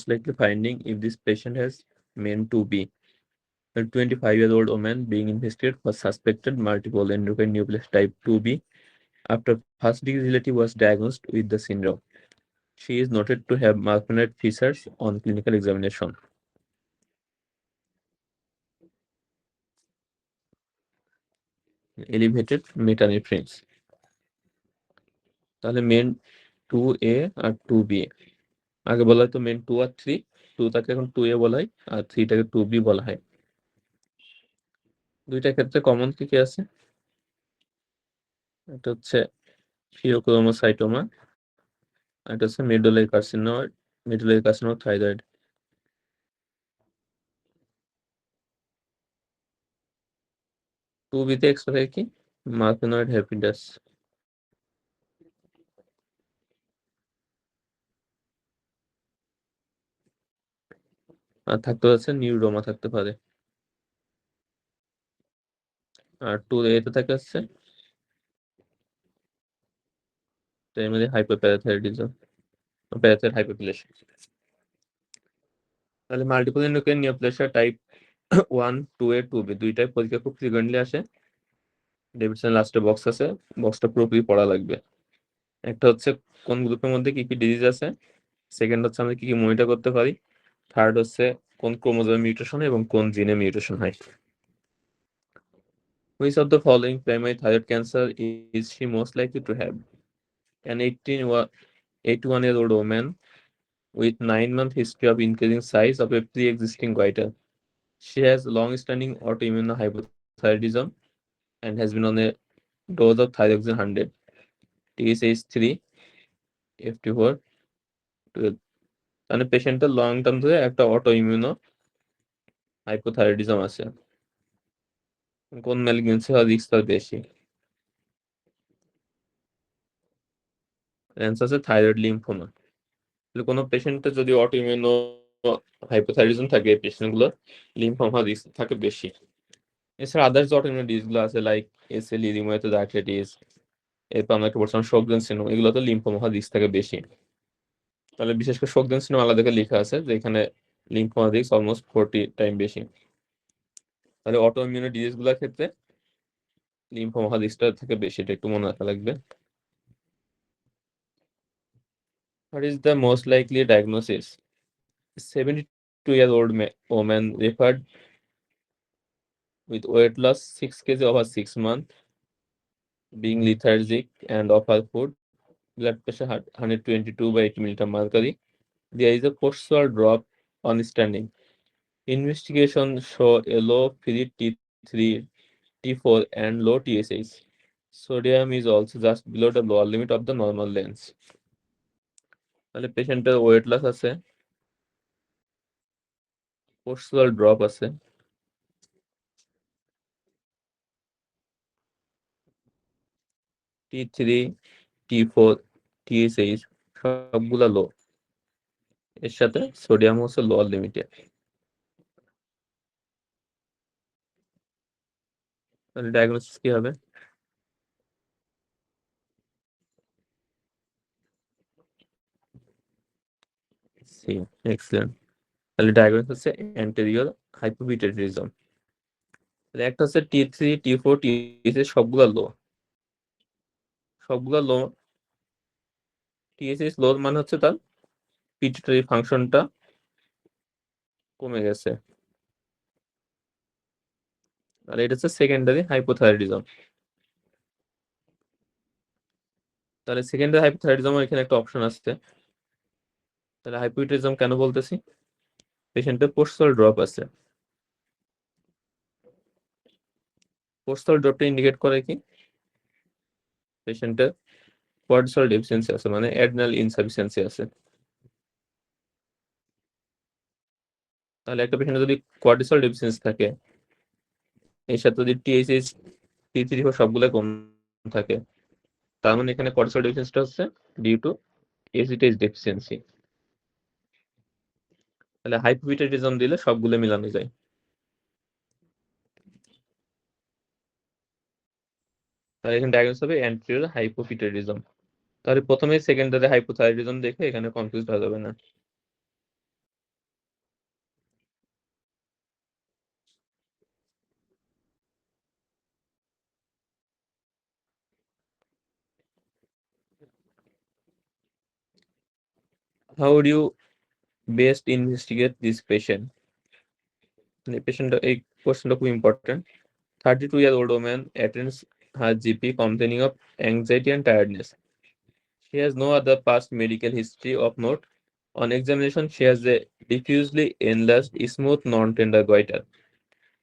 likely finding if this patient has meant to be. A 25-year-old woman being investigated for suspected multiple endocrine neoplasia type 2B after first degree relative was diagnosed with the syndrome. She is noted to have marfanoid features on clinical examination. Elevated metanephrims. তাহলে main 2A আর 2B। আগে বলা হয়তো main 2 আর 3, 2 তাকে এখন 2A বলা হয় আর 3 টাকে 2B বলা হয়। দুইটা ক্ষেত্রে কমন কি কি আছে? এটা হচ্ছে ফিওক্রোমোসাইটোমা, আর এটা হচ্ছে মেডুলারি কার্সিনোমা থাইরয়েড। 2B তে এক্সট্রা থাকে কি? মার্ফানোয়েড হ্যাপিটাস। আর থাকতে হচ্ছে নিউরোমা থাকতে পারে। আর 2A তে থাকে হচ্ছে প্রাইমারি হাইপোপ্যারাথাইরয়েডিজম, প্যারাথাইরয়েড হাইপোপ্লেশিয়া। তাহলে multiple endocrine neoplasia type 1, 2A, 2B দুইটাই পরীক্ষা খুব ফ্রিকোয়েন্টলি আসে। ডেভিডসন লাস্টে বক্স আছে, বক্সটা পুরোপুরি পড়া লাগবে। একটা হচ্ছে কোন গ্রুপের মধ্যে কি কি ডিজিজ আছে, সেকেন্ড হচ্ছে আমরা কি কি মনিটর করতে পারি, থার্ড হচ্ছে কোন ক্রোমোজোমে মিউটেশন এবং কোন জিনে মিউটেশন হয়। Which of the following primary thyroid cancer is she most likely to have? An 81-year-old woman with 9-month history of increasing size of a pre-existing goiter. She has long-standing autoimmune hypothyroidism and has been on a dose of thyroxine 100, TSH3, FT4, 12. মানে পেশেন্টের long term ধরে একটা অটোইমিউনো hypothyroidism আছে। কোন malignancy হওয়ার risk তার বেশি? Answer আছে থাইরয়েড লিম্ফোমা। কোনো পেশেন্টের যদি অটোইমিউনো হাইপোথাইরয়েডিজম থাকে, এই পেশেন্টগুলো লিম্ফোমা রিস্ক থাকে বেশি। এছাড়া আদার্স অটোইমিউন ডিজিজগুলো আছে লাইক এসএলই, রিউমাটয়েড আর্থ্রাইটিস, এরপর আমরা একটা বলছিলাম শোগরেনস সিনড্রোম, এগুলোতে লিম্ফোমা হওয়ার রিস্ক থাকে বেশি। তাহলে বিশেষ করে শোগরেনস সিনড্রোম আলাদা করে লেখা আছে যে এখানে লিম্ফোমা রিস্ক অলমোস্ট 40 টাইম বেশি। তাহলে অটোইমিউন ডিজিজগুলোর ক্ষেত্রে লিম্ফোমা রিস্কটা থেকে বেশি, এটা একটু মনে রাখা লাগবে। What is the most likely diagnosis? 72-year-old woman referred with weight loss 6 kg over 6 months, being lethargic and off her food, blood pressure 122/80 millimeter mercury. There is a postural drop on standing. Investigation show a low free T3, T4 and low TSH. Sodium is also just below the lower limit of the normal range. তাহলে পেশেন্টের weight loss আছে, postural drop আছে, T3, T4, TSH সবগুলা লো, এর সাথে sodium হচ্ছে lower লিমিটে। তাহলে ডায়াগনোসিস কি হবে? C, excellent. তাহলে ডায়াগনোসিস হচ্ছে অ্যান্টেরিয়র হাইপোপিটুইটারিজম। তাহলে একটা হচ্ছে T3, T4, TSH সবগুলা লো, সবগুলা লো। TSH লো মানে হচ্ছে তার পিটুইটারি ফাংশনটা কমে গেছে, আর এটা হচ্ছে সেকেন্ডারি হাইপোথাইরয়েডিজম। তাহলে সেকেন্ডারি হাইপোথাইরয়েডিজম এখানে একটা অপশন আছে। তাহলে হাইপোপিটুইটারিজম কেন বলতেছি? পেশেন্টের পোস্টাল ড্রপ আছে। পোস্টাল ড্রপটা ইন্ডিকেট করে কি? পেশেন্টের কর্টিসল ডেফিসিয়েন্সি আছে, মানে অ্যাড্রিনাল ইনসাফিসিয়েন্সি আছে। তাহলে একটা পেশেন্টের যদি কর্টিসল ডেফিসিয়েন্সি থাকে, এর সাথে যদি টিএসএইচ, T3 সবগুলো কম থাকে, তার মানে এখানে কর্টিসল ডেফিসিয়েন্সিটা হচ্ছে ডিউ টু এসিটেজ ডেফিসিয়েন্সি। তাহলে হাইপোপিটুইটারিজম দিলে সবগুলো মিলানো যায়। তাহলে এখানে ডায়াগনোস হবে অ্যান্টেরিয়র হাইপোপিটুইটারিজম। তাহলে প্রথমে সেকেন্ডারি হাইপোথাইরয়েডিজম দেখে এখানে কনফিউজ হয়ে যাবে না। How would you best investigate this patient? The patient, a question খুব important. 32-year-old woman attends her GP complaining of anxiety and tiredness. She has no other past medical history of note. On examination, she has a diffusely enlarged, smooth, non-tender goiter.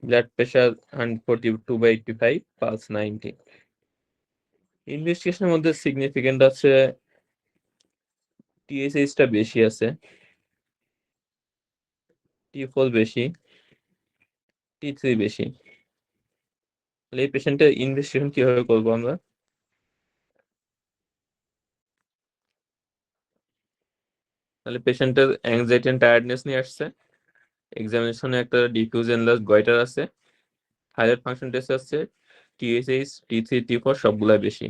Blood pressure 142/85, pulse 90. ইনভেস্টিগেশনের মধ্যে significant আছে টিএসএইচটা বেশি আছে, টি4 বেশি, টি3 বেশি। তাহলে এই পেশেন্টের investigation কিভাবে করবো আমরা? তাহলে পেশেন্টের অ্যাংজাইটি এন্ড টায়ার্ডনেস নিয়ে আসছে, এক্সামিনেশনে একটা ডিফিউজ এনলার্জ গয়টার আছে, থাইরয়েড ফাংশন টেস্ট আছে, টিএসএইচ, টি3, টি4 সবগুলা বেশি।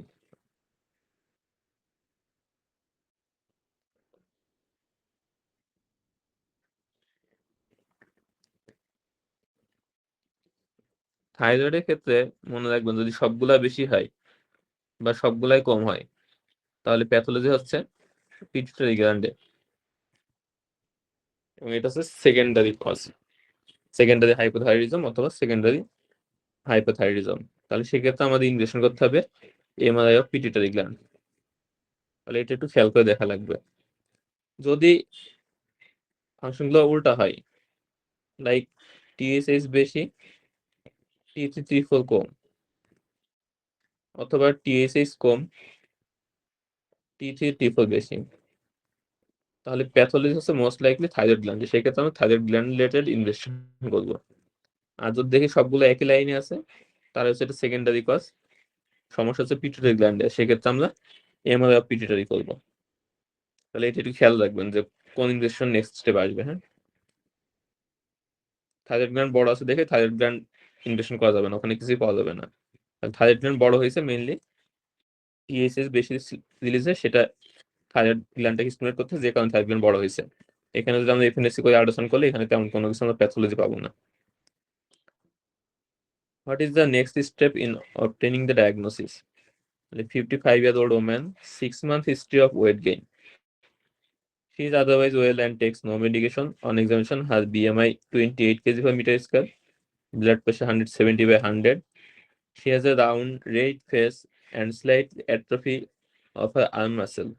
থাইরয়েডের ক্ষেত্রে মনে রাখবেন যদি সবগুলা বেশি হয় বা সবগুলাই কম হয় তাহলে প্যাথোলজি হচ্ছে পিটুইটারি গ্ল্যান্ডে, এবং এটা হচ্ছে সেকেন্ডারি কজ, সেকেন্ডারি হাইপোথাইরয়েডিজম অথবা সেকেন্ডারি হাইপোথাইরয়েডিজম। তাহলে সেক্ষেত্রে আমাদের ইনভেস্টিগেশন করতে হবে এমআরআই অফ পিটুইটারি গ্ল্যান্ড। তাহলে এটা একটু খেয়াল করে দেখা লাগবে। যদি ফাংশনগুলো উল্টা হয়, লাইক টিএসএইচ বেশি, টি3, টি4 কম, অথবা টিএসএইচ কম, টি3, টি4 বেশি, তাহলে প্যাথোলজি হচ্ছে মোস্ট লাইকলি থাইরয়েড গ্ল্যান্ড। সেক্ষেত্রে আমরা থাইরয়েড গ্ল্যান্ড রিলেটেড ইনভেস্টিগেশন করবো। আর যদি দেখি সবগুলো একই লাইনে আছে তাহলে হচ্ছে এটা সেকেন্ডারি কজ, সমস্যা হচ্ছে পিটুইটারি গ্ল্যান্ডে, সেক্ষেত্রে আমরা এমআরআই অফ পিটুইটারি করবো। তাহলে এটা একটু খেয়াল রাখবেন যে কোন ইনভেস্টিগেশন নেক্সট স্টেপ আসবে। হ্যাঁ, থাইরয়েড গ্ল্যান্ড বড় আছে দেখে থাইরয়েড গ্ল্যান্ড ইনভেস্টিগেশন করা যাবে না, ওখানে কিছুই পাওয়া যাবে না। থাইরয়েড গ্ল্যান্ড বড় হয়েছে মেইনলি টিএসএস বেশি রিলিজে, সেটা থাইরয়েড গ্ল্যান্ডটাকে স্টিমুলেট করতে, যে কারণে থাইরয়েড গ্ল্যান্ড বড় হয়েছে। এখানে যদি আমরা এফএনএসসি করে আল্ট্রাসাউন্ড করলে এখানে তেমন কোনো কিছু আমরা প্যাথোলজি পাবো না। What is the next step in obtaining the diagnosis? 55-year-old woman, 6 month history of weight gain. She is otherwise well and takes no medication. On examination, has BMI 28 kg per meter square, blood pressure 170/100. She has a round, red face and slight atrophy of her arm muscle.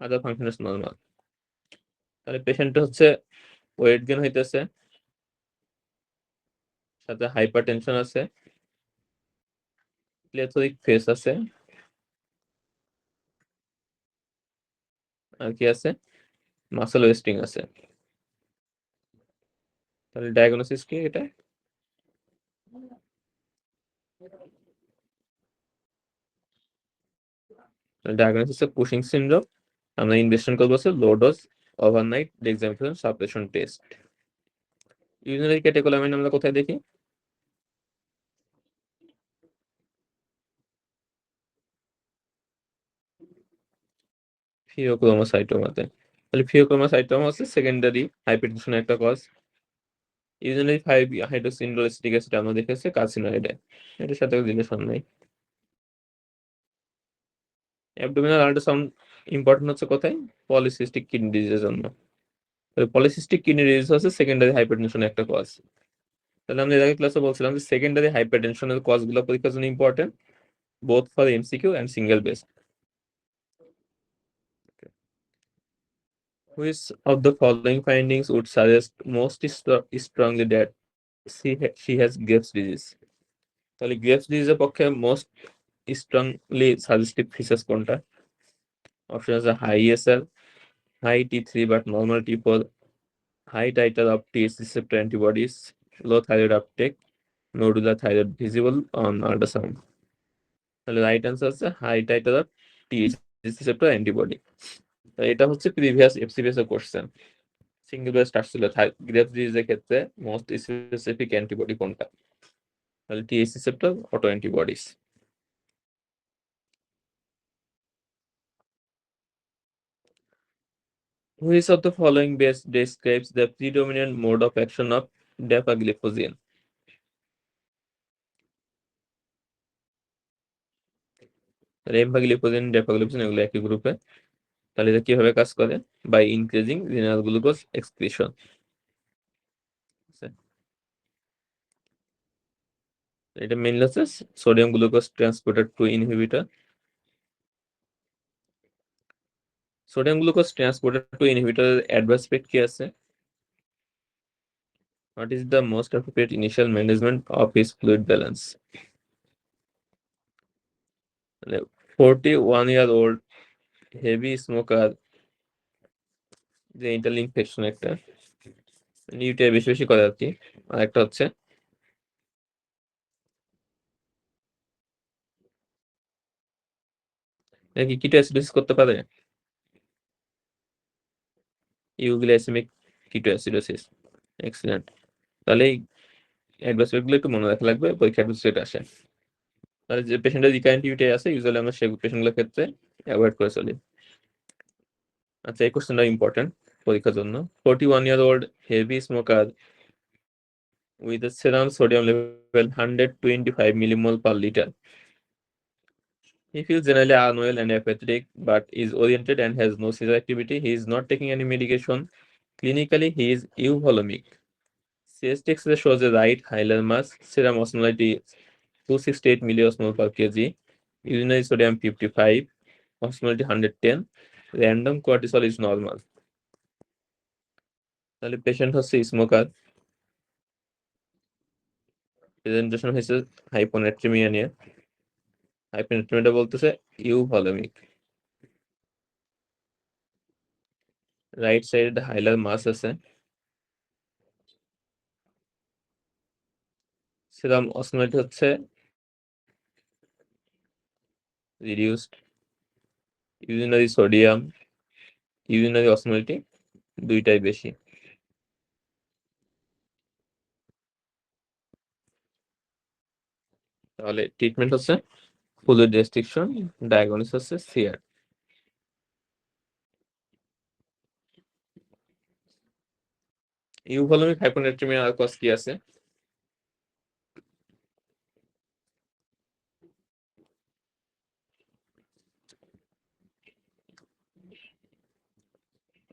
Other function is normal. তাহলে patient হচ্ছে weight gain হইতেছে, সাথে hypertension আছে, প্লেথোরিক face আছে, আর কি আছে, muscle wasting আছে। তাহলে ডায়াগনোসিস কি এটা? Diagnosis Cushing syndrome. আমরা ইনভেস্টিগেশন করবো হচ্ছে low dose overnight dexamethasone suppression test. Urinary catecholamine আমরা কোথায় দেখি? ফিওক্রোমোসাইটোমাতে। তাহলে ফিওক্রোমোসাইটোমা হচ্ছে সেকেন্ডারি হাইপারটেনশনের একটা কজ। ইউরিনারি 5 হাইড্রোক্সিন্ডোএসিটিক অ্যাসিড আমরা দেখেছি কার্সিনোইডে, এটার সাথে রিলেশন নেই। অ্যাবডোমিনাল আল্ট্রাসাউন্ড ইম্পর্টেন্ট হচ্ছে কোথায়? পলিসিস্টিক কিডনি ডিজিজের জন্য। পলিসিস্টিক কিডনি ডিজিজ হচ্ছে সেকেন্ডারি হাইপারটেনশনের একটা কজ। তাহলে আমরা এর আগে ক্লাসে বলছিলাম যে সেকেন্ডারি হাইপারটেনশনের কজগুলো পরীক্ষার জন্য important, both for MCQ and single base. Which of the following findings would suggest most strongly that she has Graves' disease? তাহলে গ্রেভস ডিজিজের পক্ষে মোস্ট স্ট্রংলি সাজেস্টিভ ফিচার্স কোনটা? অপশন আছে high SL, high T three but normal টি4, high titer of TH receptor antibodies, low thyroid uptake, nodular thyroid visible on ultrasound. তাহলে right answer আছে high titre of TH receptor antibody। এটা হচ্ছে previous FCPS এর question. Single best আসছিল Graves ডিজিজের ক্ষেত্রে most specific antibody কোনটা? তাহলে TH receptor autoantibodies. Which of the following best describes the predominant mode of action of dapagliflozin? Empagliflozin, dapagliflozin এগুলো একই গ্রুপে। তাহলে এটা কিভাবে কাজ করে? By increasing renal glucose excretion. এটা মেইনলি হচ্ছে sodium glucose transporter two inhibitor. Sodium glucose transporter two ইনহিবিটরের অ্যাডভান্সমেন্ট কি আছে? What is the most appropriate initial management of his fluid balance? 41-year-old heavy smoker, যে ইন্টারনাল ইনফেকশন একটা UTI বেশি বেশি করে আর কি। আর একটা হচ্ছে এটা কি কিটোঅ্যাসিডোসিস করতে পারে? ইউগ্লাইসেমিক কিটোঅ্যাসিডোসিস। এক্সিলেন্ট। তাহলে এই অ্যাডভান্সমেন্ট গুলো একটু মনে রাখা লাগবে, পরীক্ষা যেটা আসে। তাহলে যে পেশেন্টের রিকারেন্ট ইউটিআই আছে ইউজুয়ালি আমরা সেই পেশেন্টগুলোর ক্ষেত্রে অ্যাভয়েড করে চলি। আচ্ছা, এই কোশ্চেনটা ইম্পর্টেন্ট পরীক্ষার জন্য। 41-year-old heavy smoker with a serum sodium level 125 millimole per liter. He feels generally unwell and apathetic, but is oriented and has no seizure activity. He is not taking any medication. Clinically, he is euvolemic. CST X-ray shows a right hilar mass, serum osmolality 268 milliosmol per kg, urinary sodium 55, osmolality 110, random cortisol is normal. তাহলে patient হচ্ছে smoker, presentation হয়েছে হাইপোনাট্রিমিয়া নিয়ে। হাইপোনাট্রিমিয়াটা বলতেছে ইউভলিমিক। Right side হাইলার মাস আছে, সেরাম osmolarity হচ্ছে reduced, urinary sodium, urinary osmolarity দুইটাই বেশি। তাহলে ট্রিটমেন্ট হচ্ছে ফ্লুইড রেস্ট্রিকশন, ডায়াগনোসিস হচ্ছে সিআর। ইউভলিমিক হাইপোনাট্রিমিয়া আর কজ কি আছে?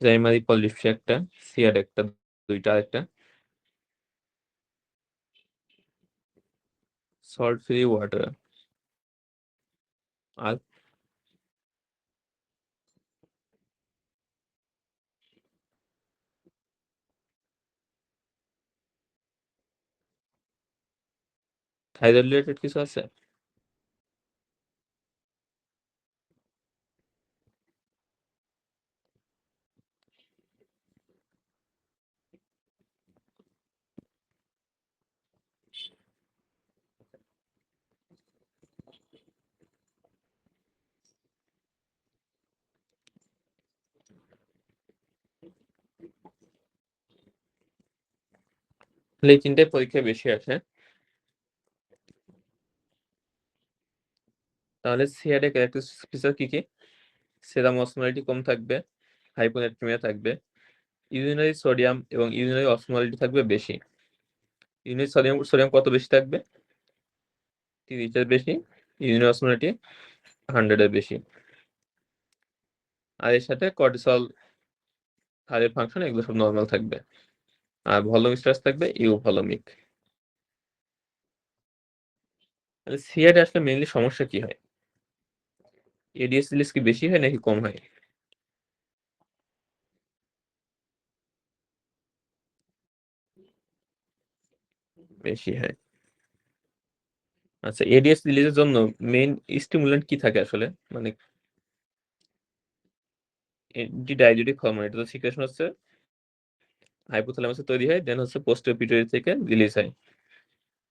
প্রাইমারি পলিপসি একটা, সিআর একটা, দুইটা একটা। সল্ট ফ্রি ওয়াটার আর থাইরয়েড রিলেটেড কিছু আছে? তাহলে এই তিনটাই পরীক্ষায় বেশি আসে। তাহলে সিআর এর ক্যারেক্টারিস্টিক ফিচার কি কি? সেরাম অসমোলারিটি কম থাকবে, হাইপোনাট্রিমিয়া থাকবে, ইউরিনারি সোডিয়াম এবং ইউরিনারি অসমোলারিটি থাকবে বেশি। ইউরিনারি সোডিয়াম সোডিয়াম কত বেশি থাকবে? 30 এর বেশি। ইউরিনারি অসমোলারিটি 100 এর বেশি। আর এর সাথে কর্টিসল, হাড়ের ফাংশন এগুলো সব নরমাল থাকবে। আর ভলিউম স্ট্রেস থাকবে ইউভলিমিক। তাহলে সিআর আসলে মেইনলি সমস্যা কি হয়? এডিএস রিলিজ কি বেশি হয় নাকি কম হয়? বেশি হয়। আচ্ছা, এডিএস রিলিজের জন্য মেইন স্টিমুলেন্ট কি থাকে আসলে? মানে এন্টি ডায়াবেটিক হরমোন, এটা তো সিক্রেশন হচ্ছে হাইপোথ্যালামাসে তৈরি হয়, দেন হচ্ছে পোস্টেরিয়র পিটুইটারি থেকে রিলিজ হয়।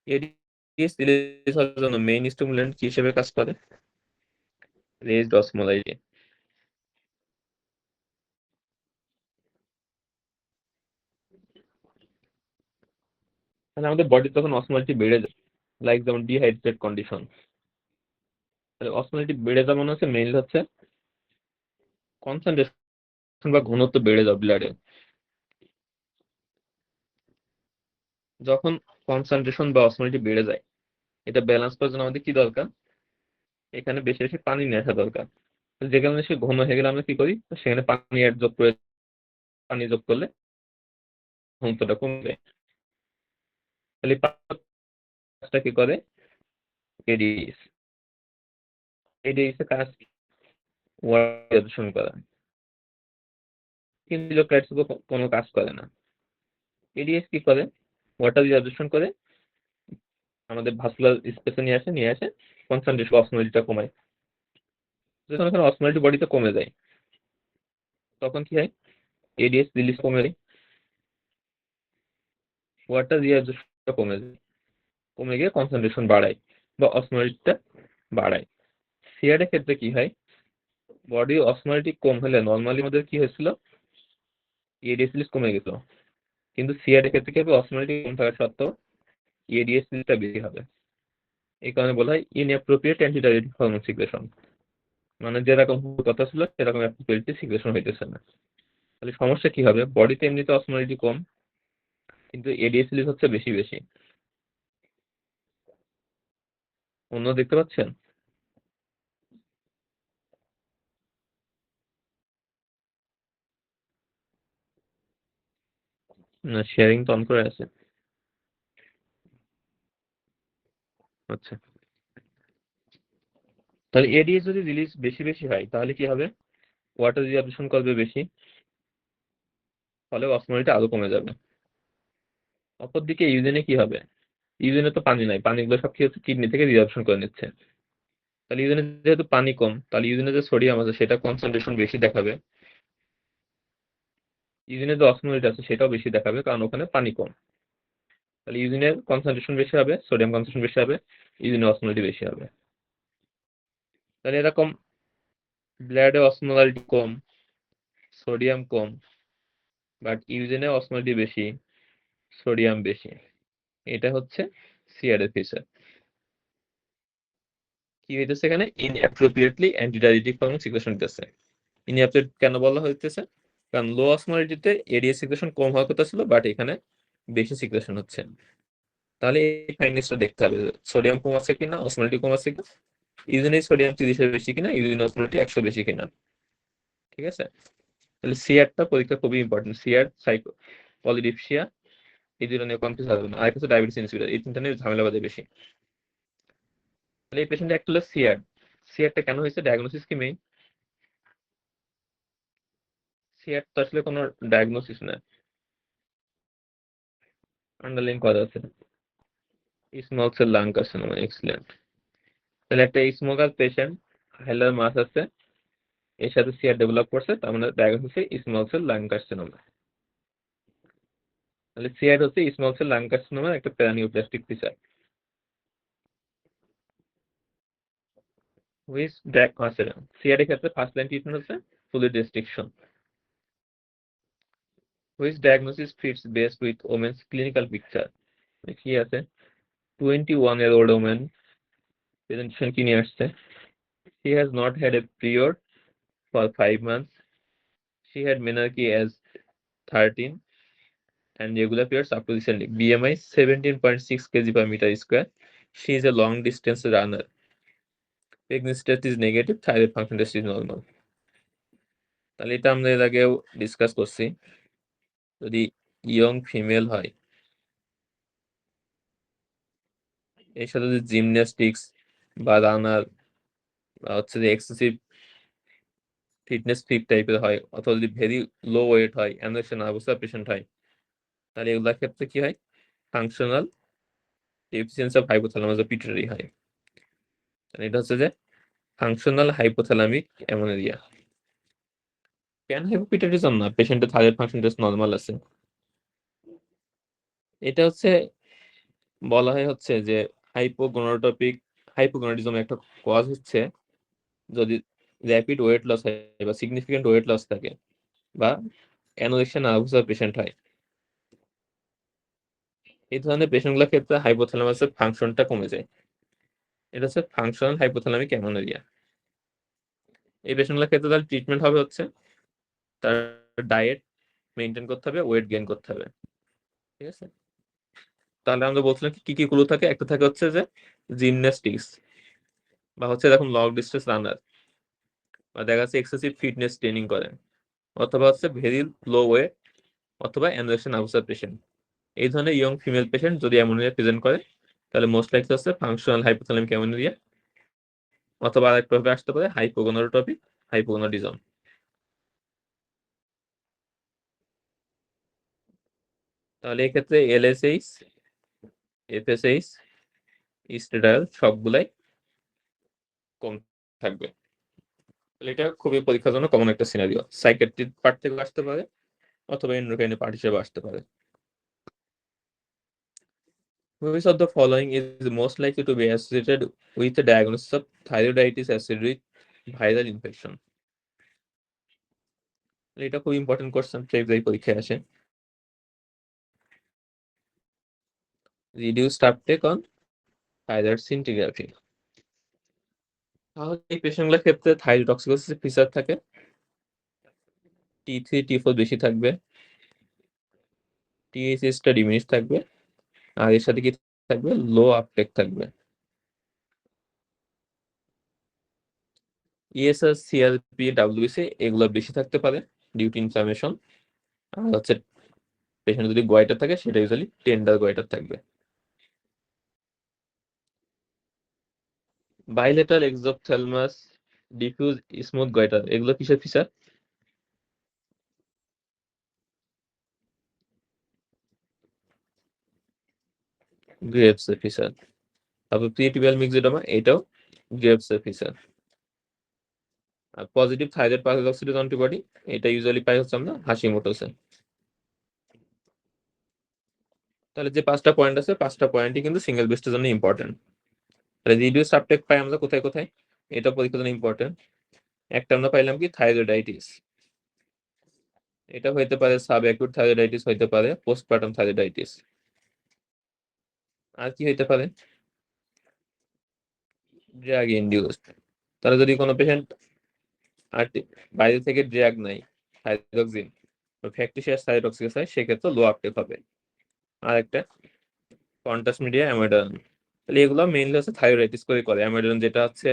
এডিএস রিলিজ হওয়ার জন্য মেইন স্টিমুলেন্ট কি হিসেবে কাজ করে? Raised osmolarity. তাহলে আমাদের বডি তখন অসমোলারিটি বেড়ে যায়, লাইক যেমন ডিহাইড্রেটেড কন্ডিশন। তাহলে অসমোলারিটি বেড়ে যাওয়া মানে হচ্ছে মেইনলি হচ্ছে কনসেন্ট্রেশন বা ঘনত্ব বেড়ে যাও ব্লাডে। যখন কনসেন্ট্রেশন বা অসমোলারিটি বেড়ে যায়, এটা ব্যালেন্স করার জন্য আমাদের কি দরকার? এখানে বেশি বেশি পানি নিয়ে আসা দরকার। যে কারণে সে ঘন হয়ে গেলে আমরা কি করি, সেখানে পানি অ্যাড যোগ করে, পানি যোগ করলে ঘনত্বটা কমে যায়। তাহলে কাজটা কি করে, এডিএস। এডিএস এর কাজ ওয়াটার অ্যাবজর্পশন করা, কিন্তু ইলেক্ট্রোলাইটস কোনো কাজ করে না। এডিএস কি করে, ওয়াটার অ্যাবজর্পশন করে আমাদের ভাস্কুলার স্পেসে নিয়ে আসে কনসেন্ট্রেশন অসমোলিটিটা কমায়। যখন এখানে অসমোলিটি বডিতে কমে যায় তখন কি হয়, এডিএস রিলিজ কমে যায়, ওয়াটার রিঅ্যাবজর্পশনটা কমে যায়, কমে গিয়ে কনসেন্ট্রেশন বাড়ায় বা অসমোলিটিটা বাড়ায়। সিআর এর ক্ষেত্রে কি হয়, বডি অসমোলিটি কম হলে নর্মালি আমাদের কি হয়েছিল, এডিএস রিলিজ কমে গেছিল, কিন্তু সিআর এর ক্ষেত্রে কি হবে, অসমোলিটি কম থাকা সত্ত্বেও এডিএস রিলিজটা বেশি হবে। এই কারণে বলা হয় ইনঅ্যাপ্রোপ্রিয়েট অ্যান্টিডাইরেটিক হরমোন সিক্রেশন, মানে যেরকম হওয়ার কথা ছিল সেরকম অ্যাপ্রোপ্রিয়েটলি সিক্রেশন হইতেছে না। তাহলে সমস্যা কি হবে, বডিতে এমনিতে অসমোলিটি কম, কিন্তু এডিএস রিলিজ হচ্ছে বেশি বেশি। অন্য দেখতে পাচ্ছেন? না, শেয়ারিং তো অন করে আছে। আচ্ছা, তাহলে এডিএস যদি রিলিজ বেশি বেশি হয় তাহলে কি হবে, ওয়াটার রিঅ্যাবজর্পশন করবে বেশি, ফলে অসমোলিটি আরো কমে যাবে। অপরদিকে ইউরিনে কি হবে, ইউরিনে তো পানি নাই, পানিগুলো সব কি হচ্ছে, কিডনি থেকে রিঅ্যাবজর্পশন করে নিচ্ছে। তাহলে ইউরিনে যেহেতু পানি কম, তাহলে ইউরিনে যে সোডিয়াম আছে সেটা কনসেন্ট্রেশন বেশি দেখাবে, ইউরিনে যে অসমোলিটি আছে সেটাও বেশি দেখাবে, কারণ ওখানে পানি কম। তাহলে ইউরিনের কনসেন্ট্রেশন বেশি হবে, সোডিয়াম কনসেন্ট্রেশন বেশি হবে, ইউরিনে অসমোলিটি বেশি হবে। তাহলে এরকম ব্লাডে অসমোলারিটি কম, সোডিয়াম কম, বাট ইউরিনে অসমোলিটি বেশি, সোডিয়াম বেশি, এটা হচ্ছে সিআর এর ফিচার। কি হইতেছে এখানে, ইনঅ্যাপ্রোপ্রিয়েটলি অ্যান্টিডাইরেটিক হরমোন সিক্রেশন হইতেছে। ইনঅ্যাপ্রোপ্রিয়েট কেন বলা হইতেছে, কারণ লো অসমোলিটিতে এডিএস সিক্রেশন কম হওয়ার কথা ছিল, বাট এখানে বেশি সিক্রেশন হচ্ছে। তাহলে এই ফাইন্ডিংসটা দেখতে হবে, সোডিয়াম কম আছে কিনা, অসমোলিটি কম আছে কিনা, ইউরিনে সোডিয়াম 30-এর বেশি কিনা, ইউরিন অসমোলিটি 100 বেশি কিনা। ঠিক আছে, তাহলে সিআরটা পরীক্ষা খুবই ইম্পর্টেন্ট। সিআর, সাইকো পলিডিপসিয়া, এই দুটো নিয়ে কনফিউজ হবে না। আর কিছু ডায়াবেটিস ইনসুলিন, এই তিনটা নিয়ে ঝামেলা বাজে বেশি। তাহলে এই পেশেন্ট একটা হলো সিআর। সিআরটা কেন হয়েছে, ডায়াগনোসিস কি মেইন, সিআর তো আসলে কোনো ডায়াগনোসিস না, আন্ডারলাইন করা আছে small cell lung carcinoma. Excellent. তাহলে একটা স্মোকার পেশেন্ট, হেলার মাস আছে, এর সাথে সিআর ডেভেলপ করছে, তার মানে diagnosis small cell lung carcinoma. তাহলে সিআর হচ্ছে স্মল সেল লাং কার্সিনোমার একটা প্যারানিওপ্লাস্টিক ফিচার। হুইচ ড্যাক আছে, সিআর এর ক্ষেত্রে ফার্স্ট লাইন ট্রিটমেন্ট হচ্ছে fluid restriction. Which diagnosis fits best with woman's clinical picture. কি আছে, 21-year-old woman, প্রেজেন্টেশন কি নিয়ে আসছে, she has not had a period for 5 months, she had menarche as 13 and regular periods up to recently, BMI 17.6 kg per meter square, she is a long distance runner, pregnancy test is negative, thyroid function test is normal। তাহলে এটা আমরা এর আগেও discuss করছি, যদি young female হয়, এর সাথে যদি জিমন্যাস্টিক্স বা রানার বা হচ্ছে যে এক্সেসিভ ফিটনেস ফ্রিক টাইপের হয়, অথবা যদি ভেরি লো ওয়েট হয়, অ্যানোরেক্সিয়া নার্ভাসা পেশেন্ট হয়, তাহলে এগুলোর ক্ষেত্রে কি হয়, ফাংশনাল ডেফিসিয়েন্সি অফ হাইপোথ্যালামাস বা পিটুইটারি হয়। তাহলে এটা হচ্ছে যে ফাংশনাল হাইপোথ্যালামিক অ্যামেনেরিয়া। প্যান হাইপোপিটুইটারিজম না, পেশেন্টের থাইরয়েড ফাংশন টেস্ট নরমাল আছে। এটা হচ্ছে বলা হয় হচ্ছে যে হাইপোগোনাডোট্রপিক হাইপোগোনাডিজম একটা কজ হচ্ছে যদি র্যাপিড ওয়েট লস হয় বা সিগনিফিকেন্ট ওয়েট লস থাকে বা অ্যানোরেক্সিয়া নার্ভাসা পেশেন্ট হয়, এই ধরনের পেশেন্টগুলোর ক্ষেত্রে হাইপোথ্যালামাসের ফাংশনটা কমে যায়। এটা হচ্ছে ফাংশনাল হাইপোথ্যালামিক অ্যামেনেরিয়া। এই পেশেন্টগুলোর ক্ষেত্রে তাহলে ট্রিটমেন্ট হবে হচ্ছে তার ডায়েট মেনটেন করতে হবে, ওয়েট গেইন করতে হবে। ঠিক আছে, তাহলে আমরা বলছিলাম কি কি গুলো থাকে, একটা থাকে হচ্ছে যে জিমন্যাস্টিক্স বা হচ্ছে এরকম লং ডিস্টেন্স রানার, বা দেখা যাচ্ছে এক্সেসিভ ফিটনেস ট্রেনিং করেন, অথবা হচ্ছে ভেরি লো ওয়েট অথবা অ্যানোরেক্সিয়া নার্ভাসা পেশেন্ট। এই ধরনের ইয়ং ফিমেল পেশেন্ট যদি অ্যামোনিয়া প্রেজেন্ট করে, তাহলে মোস্ট লাইকলি হচ্ছে ফাংশনাল হাইপোথ্যালামিক অ্যামোনিয়া, অথবা আরেকটা ভাবে আসতে পারে হাইপোগোনাডোট্রপি, হাইপোগোনাডিজম। তাহলে এক্ষেত্রে এলএসএইচ, এফএসএইচ, স্টেডাল সবগুলাই কম থাকবে। এটা খুবই পরীক্ষার জন্য কমন একটা সিনারিও, সাইকিয়াট্রিক পার্ট থেকে আসতে পারে অথবা এন্ডোক্রাইন পার্ট হিসেবে আসতে পারে। Which of the following is most likely to be associated with the diagnosis of thyroiditis associated with viral infection? এটা খুব ইম্পর্টেন্ট কোশ্চেন, প্রায় পরীক্ষায় আসে। Reduced uptake on thyroid scintigraphy। তাহলে এই পেশেন্টগুলোর ক্ষেত্রে থাইরোটক্সিকোসিস ফিচার থাকে, T3 T4 বেশি থাকবে, TSH টা ডিমিনিশ থাকবে, আর এর সাথে কি থাকবে, লো আপটেক থাকবে। ইএসএস, সিআরপি, ডাব্লিউবিসি এগুলো বেশি থাকতে পারে ডিউ টু ইনফ্লামেশন। আর হচ্ছে পেশেন্ট যদি গোয়াইটার থাকে সেটা ইউজুয়ালি টেন্ডার গোয়াইটার থাকবে। বাইলেটারাল এক্সোপথ্যালমাস, ডিফিউজ স্মুথ গোয়াইটার এগুলো কিসের ফিচার? গ্রেভস এর ফিচার। তারপর প্রিটিবিয়াল মিক্সিডোমা, এটাও গ্রেভস এর ফিচার। আর পজিটিভ থাইরয়েড পারঅক্সিডেজ অ্যান্টিবডি, এটা ইউজুয়ালি পাই হচ্ছে আমরা হাশিমোটোসে। তাহলে যে 5টা পয়েন্ট আছে, 5টা পয়েন্টই কিন্তু সিঙ্গেল বেস্টের জন্য ইম্পর্টেন্ট। তাহলে রিডিউস আপটেক পাই আমরা কোথায় কোথায়, এটা পরীক্ষার জন্য ইম্পর্টেন্ট। একটা আমরা পাইলাম কি, থাইরয়েডাইটিস। এটা হইতে পারে সাব অ্যাকুট থাইরয়েডাইটিস, হইতে পারে পোস্টপার্টাম থাইরয়েডাইটিস। আর কি হইতে পারে, ড্রাগ ইনডিউসড। তাহলে যদি কোনো পেশেন্ট আর বাইরে থেকে ড্রাগ নাই, থাইরক্সিন ফ্যাক্টিসিয়াস থাইরক্সিস হয়, সেক্ষেত্রে লো আপটেক হবে। আর একটা কন্ট্রাস্ট মিডিয়া অ্যামিডান। তাহলে এগুলো মেইনলি হচ্ছে থাইরয়েডাইটিস করে অ্যামিডান, যেটা হচ্ছে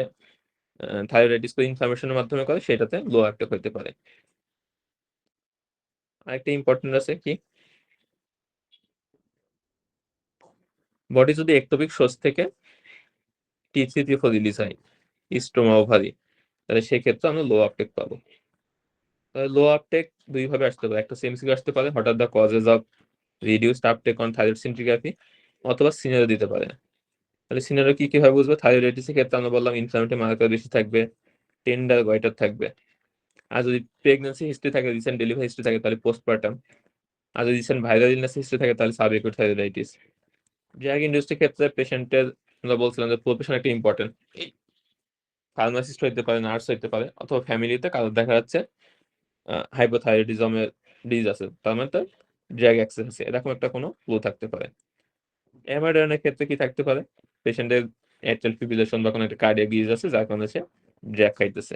থাইরয়েডাইটিস করে ইনফ্লামেশনের মাধ্যমে করে, সেটাতে লো আপটেক হইতে পারে। আরেকটা ইম্পর্টেন্ট আছে কি, বডি যদি একটোপিক সোর্স থেকে T3 T4 রিলিজ হয়, স্টোমা ওভারি, তাহলে সেক্ষেত্রে আমরা লো আপটেক পাবো। তাহলে লো আপটেক দুই ভাবে আসতে পারে, একটা সিএমসিকিউ আসতে পারে, what are the causes of reduced uptake on thyroid scintigraphy, অথবা সিনারিও দিতে পারে। তাহলে সিনারিও কি কিভাবে বুঝবো, থাইরয়েডাইটিস এর ক্ষেত্রে আমরা বললাম ইনফ্লামেটরি মার্কার বেশি থাকবে, টেন্ডার গয়টার থাকবে। আর যদি প্রেগন্যান্সি হিস্ট্রি থাকে, রিসেন্ট ডেলিভারি হিস্ট্রি থাকে, তাহলে পোস্টপার্টাম। আর যদি রিসেন্ট ভাইরাল ইলনেস হিস্ট্রি থাকে, তাহলে সাব অ্যাকুট থাইরয়েডাইটিস। ড্রাগ ইন্ডাস্ট্রির ক্ষেত্রে পেশেন্টের আমরা বলছিলাম যে প্রফেশন একটা ইম্পর্টেন্ট, ফার্মাসিস্ট হইতে পারে, নার্স হইতে পারে, অথবা ফ্যামিলিতে কারো দেখা যাচ্ছে হাইপোথাইরয়েডিজমের ডিজিজ আছে, তার মানে তার ড্রাগ অ্যাক্সেস আছে, এরকম একটা কোনো ক্লু থাকতে পারে। এমআরআইএর ক্ষেত্রে কি থাকতে পারে, পেশেন্টের এট্রাল ফিব্রিলেশন বা কোনো একটা কার্ডিয়াক ডিজিজ আছে, যার কারণে সে ড্রাগ খাইতেছে।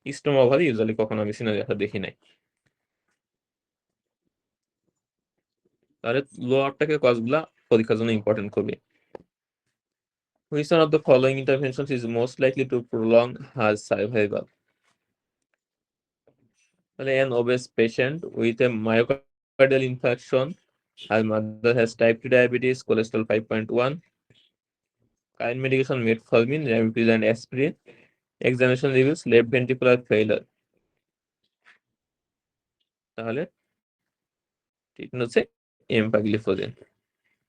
স্টোমা ওভারি ইউজুয়ালি কখনো আমি সিনারিও দেখি নাই। তাহলে লো আপটেকের কজগুলা পরীক্ষার জন্য ইম্পর্টেন্ট খুবই। Which one of the following interventions is most likely to prolong her survival? তাহলে an obese patient with a myocardial infarction, her mother has type 2 diabetes, cholesterol 5.1, current medication metformin, ranitidine and aspirin, examination reveals left ventricular failure, তাহলে treatment হচ্ছে এমপাগলিফোজেন।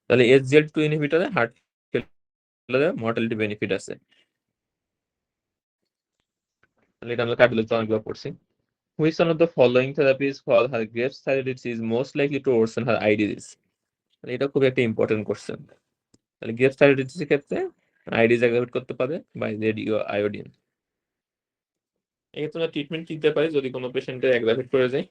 তাহলে SGLT2 ইনহিবিটরে heart ফেলিয়ারে mortality benefit আছে। তাহলে এটা আমরা cardiology অনেকবার পড়ছি। Which one of the following therapies for her Graves' thyroiditis is most likely to worsen her eye disease? এটা খুব একটা ইম্পর্টেন্ট কোশ্চেন। তাহলে গ্রেভস থাইরয়েডিটিস এর ক্ষেত্রে আই ডিজিজ অ্যাগ্রাভেট করতে পারে বাই রেডিও আয়োডিন। এক্ষেত্রে আমরা ট্রিটমেন্ট দিতে পারি যদি কোনো পেশেন্টের অ্যাগ্রাভেট করে যায়।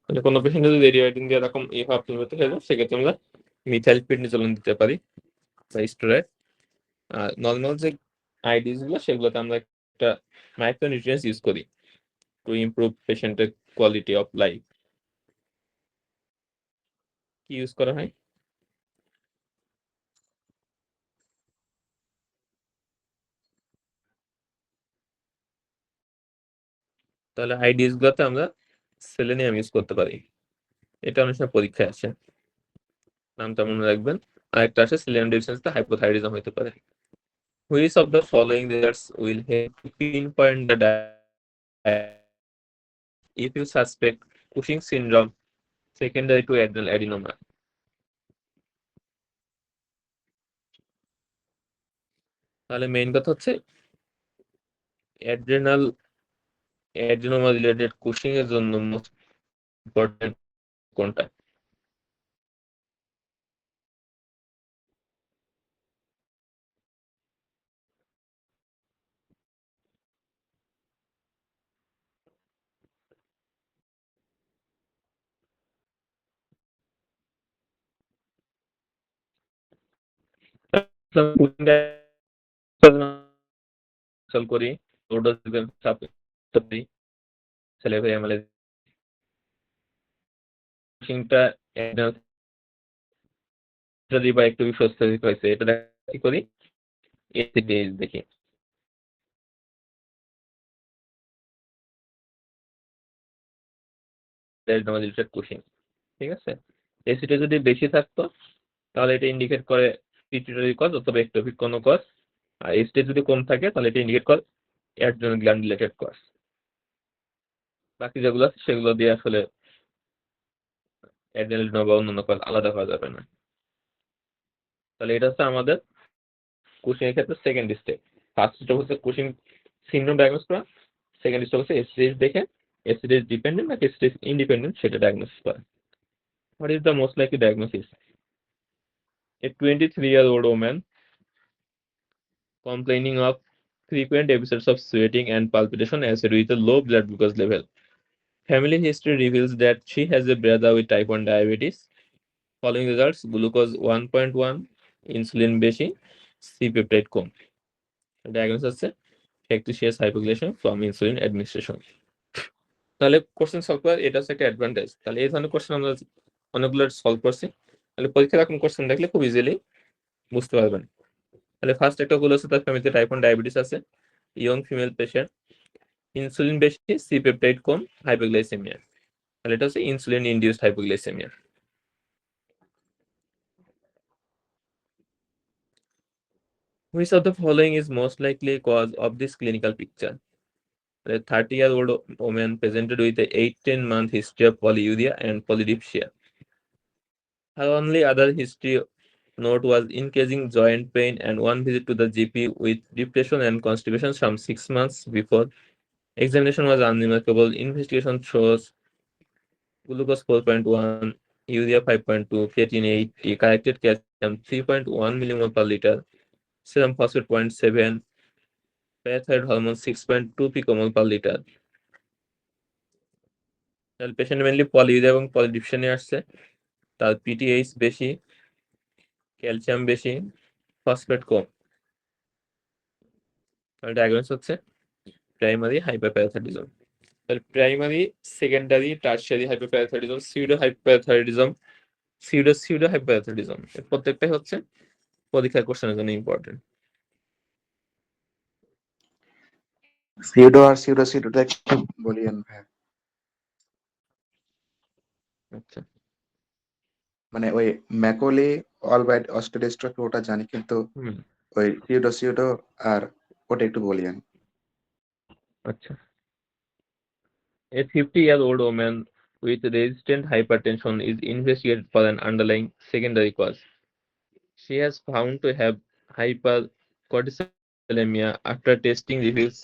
মানে কোনো পেশেন্টের যদি রেডিও আয়োডিন দিয়ে এরকম ভাব তুলতে হয়ে যায়, সেক্ষেত্রে আমরা মিথাইল প্রেডনিসোলোন দিতে পারি বা স্টেরয়েড। আর নর্মাল যে আইডিস গুলো, সেগুলোতে আমরা একটা মাইক্রোনিউট্রিয়েন্টস ইউজ করি টু ইমপ্রুভ পেশেন্টের কোয়ালিটি অফ লাইফ। কি ইউজ করা হয়? তাহলে আইডিএস গুলোতে আমরা সেলেনিয়াম ইউজ করতে পারি। এটা অনেক সময় পরীক্ষায় আসে, নামটা মনে রাখবেন। আর একটা আছে সেলেনিয়াম ডেফিসিয়েন্সিতে হাইপোথাইরয়েডিজম হতে পারে। Which of the following results will help to pinpoint the diagnosis if you suspect Cushing syndrome secondary to adrenal adenoma? তাহলে মেইন কথা হচ্ছে অ্যাড্রেনাল অ্যাডেনোমা রিলেটেড কুশিং এর জন্য মোস্ট ইম্পর্টেন্ট কোনটা? করি কুশিংটা যদি বা একটু বিশ্বস্ত হয়েছে এটা কি করি এসিডিএস দেখি। অ্যাডেনোমা রিলেটেড কুশিং, ঠিক আছে। এসিডি যদি বেশি থাকতো তাহলে এটা ইন্ডিকেট করে পিটুইটারি কজ অথবা এক্টোপিক কোনো কজ। আর এসিডি যদি কম থাকে তাহলে এটা ইন্ডিকেট করে অ্যাড্রেনাল গ্ল্যান্ড রিলেটেড কজ। বাকি যেগুলো আছে সেগুলো দিয়ে আসলে অ্যাড্রেনালিন বা অন্যান্য কজ আলাদা করা যাবে না। তাহলে এটা হচ্ছে আমাদের কুশিং এর ক্ষেত্রে সেকেন্ড স্টেপ। ফার্স্ট স্টেপ হচ্ছে কুশিং সিনড্রোম ডায়াগনোস করা, সেকেন্ড স্টেপ হচ্ছে এসিডিএস দেখে এসিডিএস ডিপেন্ডেন্ট নাকি এসিডিএস ইন্ডিপেন্ডেন্ট সেটা ডায়াগনোসিস করা। What is the most likely diagnosis? A 23-year-old woman complaining of frequent episodes of sweating and palpitation associated with a low blood glucose level. Family history reveals that she has a brother with type 1 diabetes. Following results: glucose 1.1, insulin বেশি, C-peptide কম। Diagnosis হচ্ছে factitious hypoglycemia from insulin administration. তাহলে question solve করার এটা হচ্ছে একটা advantage. তাহলে এই ধরনের কোশ্চেন আমরা অনেকগুলো সলভ করছি। তাহলে পরীক্ষার এখন কোশ্চেন দেখলে খুব ইজিলি বুঝতে পারবেন। তাহলে ফার্স্ট একটা গুলো হচ্ছে তার ফ্যামিলিতে টাইপ 1 ডায়াবেটিস আছে, ইয়ং ফিমেল পেশেন্ট, ইনসুলিন বেশি, সি পেপটাইড কম, হাইপোগ্লাইসেমিয়া। তাহলে এটা হচ্ছে insulin induced hypoglycaemia. Which of the following is most likely cause of this clinical picture? A 30-year-old woman presented with a 8-10-month history of polyuria and polydipsia. Her only other history note was increasing joint pain and one visit to the GP with depression and constipation some 6 months before. Examination was unremarkable. Investigation shows glucose 4.1, urea 5.2, creatine 80, corrected calcium 3.1 millimole per liter, serum phosphate 0.7, parathyroid hormone 6.2 picomole per liter. তাহলে patient mainly polyuria এবং পলিডিপশনে আসছে, তার পিটিএইচ বেশি, calcium বেশি, phosphate কম। তাহলে diagnose হচ্ছে primary hyperparathyroidism. তাহলে primary, secondary, tertiary hyperparathyroidism, pseudo hyperparathyroidism, pseudo hyperparathyroidism, প্রত্যেকটাই হচ্ছে পরীক্ষার কোশ্চেনের জন্য ইম্পর্টেন্ট। সিউডো আর সিউডোটা একটু বলিয়েন ভাই। আচ্ছা, মানে ওই ম্যাকোলি অলবাইট অস্টেডিস্ট্রফি ওটা জানি, কিন্তু ওই সিউডো আর ওটা একটু বলিয়েন। আচ্ছা। A 50-year-old woman with resistant hypertension is investigated for an underlying secondary cause. She has found to have hypercortisolemia after testing reveals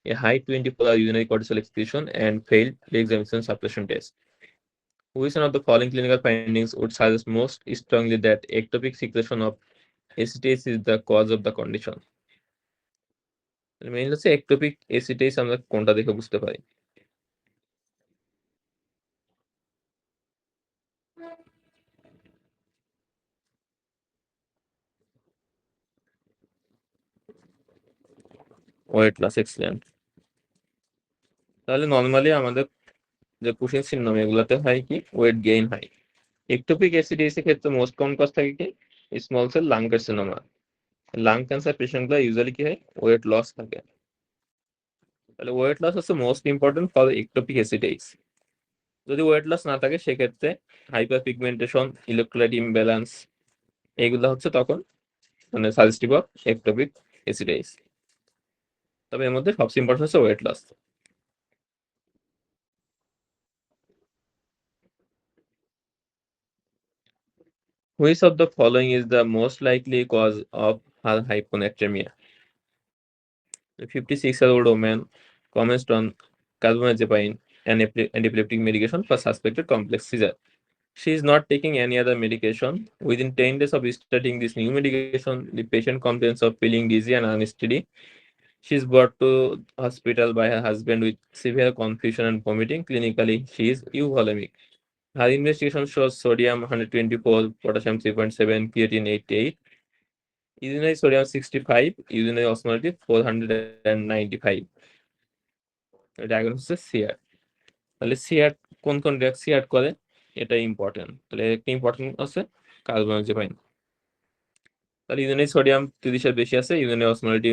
a high 24-hour urinary cortisol excretion and failed re-examination suppression test. Which one of the following clinical findings would suggest most strongly that ectopic secretion of ACTase is the cause of the condition? Main হচ্ছে ectopic ACTase আমরা কোনটা দেখে বুঝতে পারি? Weight loss excellent. তাহলে normally আমাদের যে Cushing syndrome এগুলোতে হয় কি ওয়েট গেইন হয়। একটোপিক অ্যাসিডিটিস এর ক্ষেত্রে মোস্ট কমন কজ থাকে কি small cell lung carcinoma. Lung cancer পেশেন্টগুলো ইউজুয়ালি কি হয় ওয়েট লস থাকে। তাহলে ওয়েট লস হচ্ছে most important for ectopic ACTH. যদি ওয়েট লস না থাকে সেক্ষেত্রে হাইপার পিগমেন্টেশন, ইলেকট্রোলাইট ইমব্যালেন্স এগুলো হচ্ছে তখন মানে সাজেস্টিভ অফ একটোপিক অ্যাসিডিটিস। তবে এর মধ্যে সবচেয়ে ইম্পর্টেন্ট হচ্ছে weight loss. Which of the following is the most likely cause of her hyponatremia? A 56-year-old woman commenced on carbamazepine, an antiepileptic medication for suspected complex seizure. She is not taking any other medication. Within 10 days of starting this new medication, the patient complains of feeling dizzy and unsteady. She is brought to hospital by her husband with severe confusion and vomiting. Clinically, she is euvolemic. Her investigation shows sodium 124, potassium 3.7, creatine 88, urinary sodium 65, urinary osmolality 495. Diagnosis সিয়ার। তাহলে সিয়ার কোন কোন drug সিয়ার করে এটা important. তাহলে একটা important আছে কার্বোমাইজেপাইন। তাহলে urinary sodium 30 এর বেশি আছে, ইউরিনারি অসমোলারিটি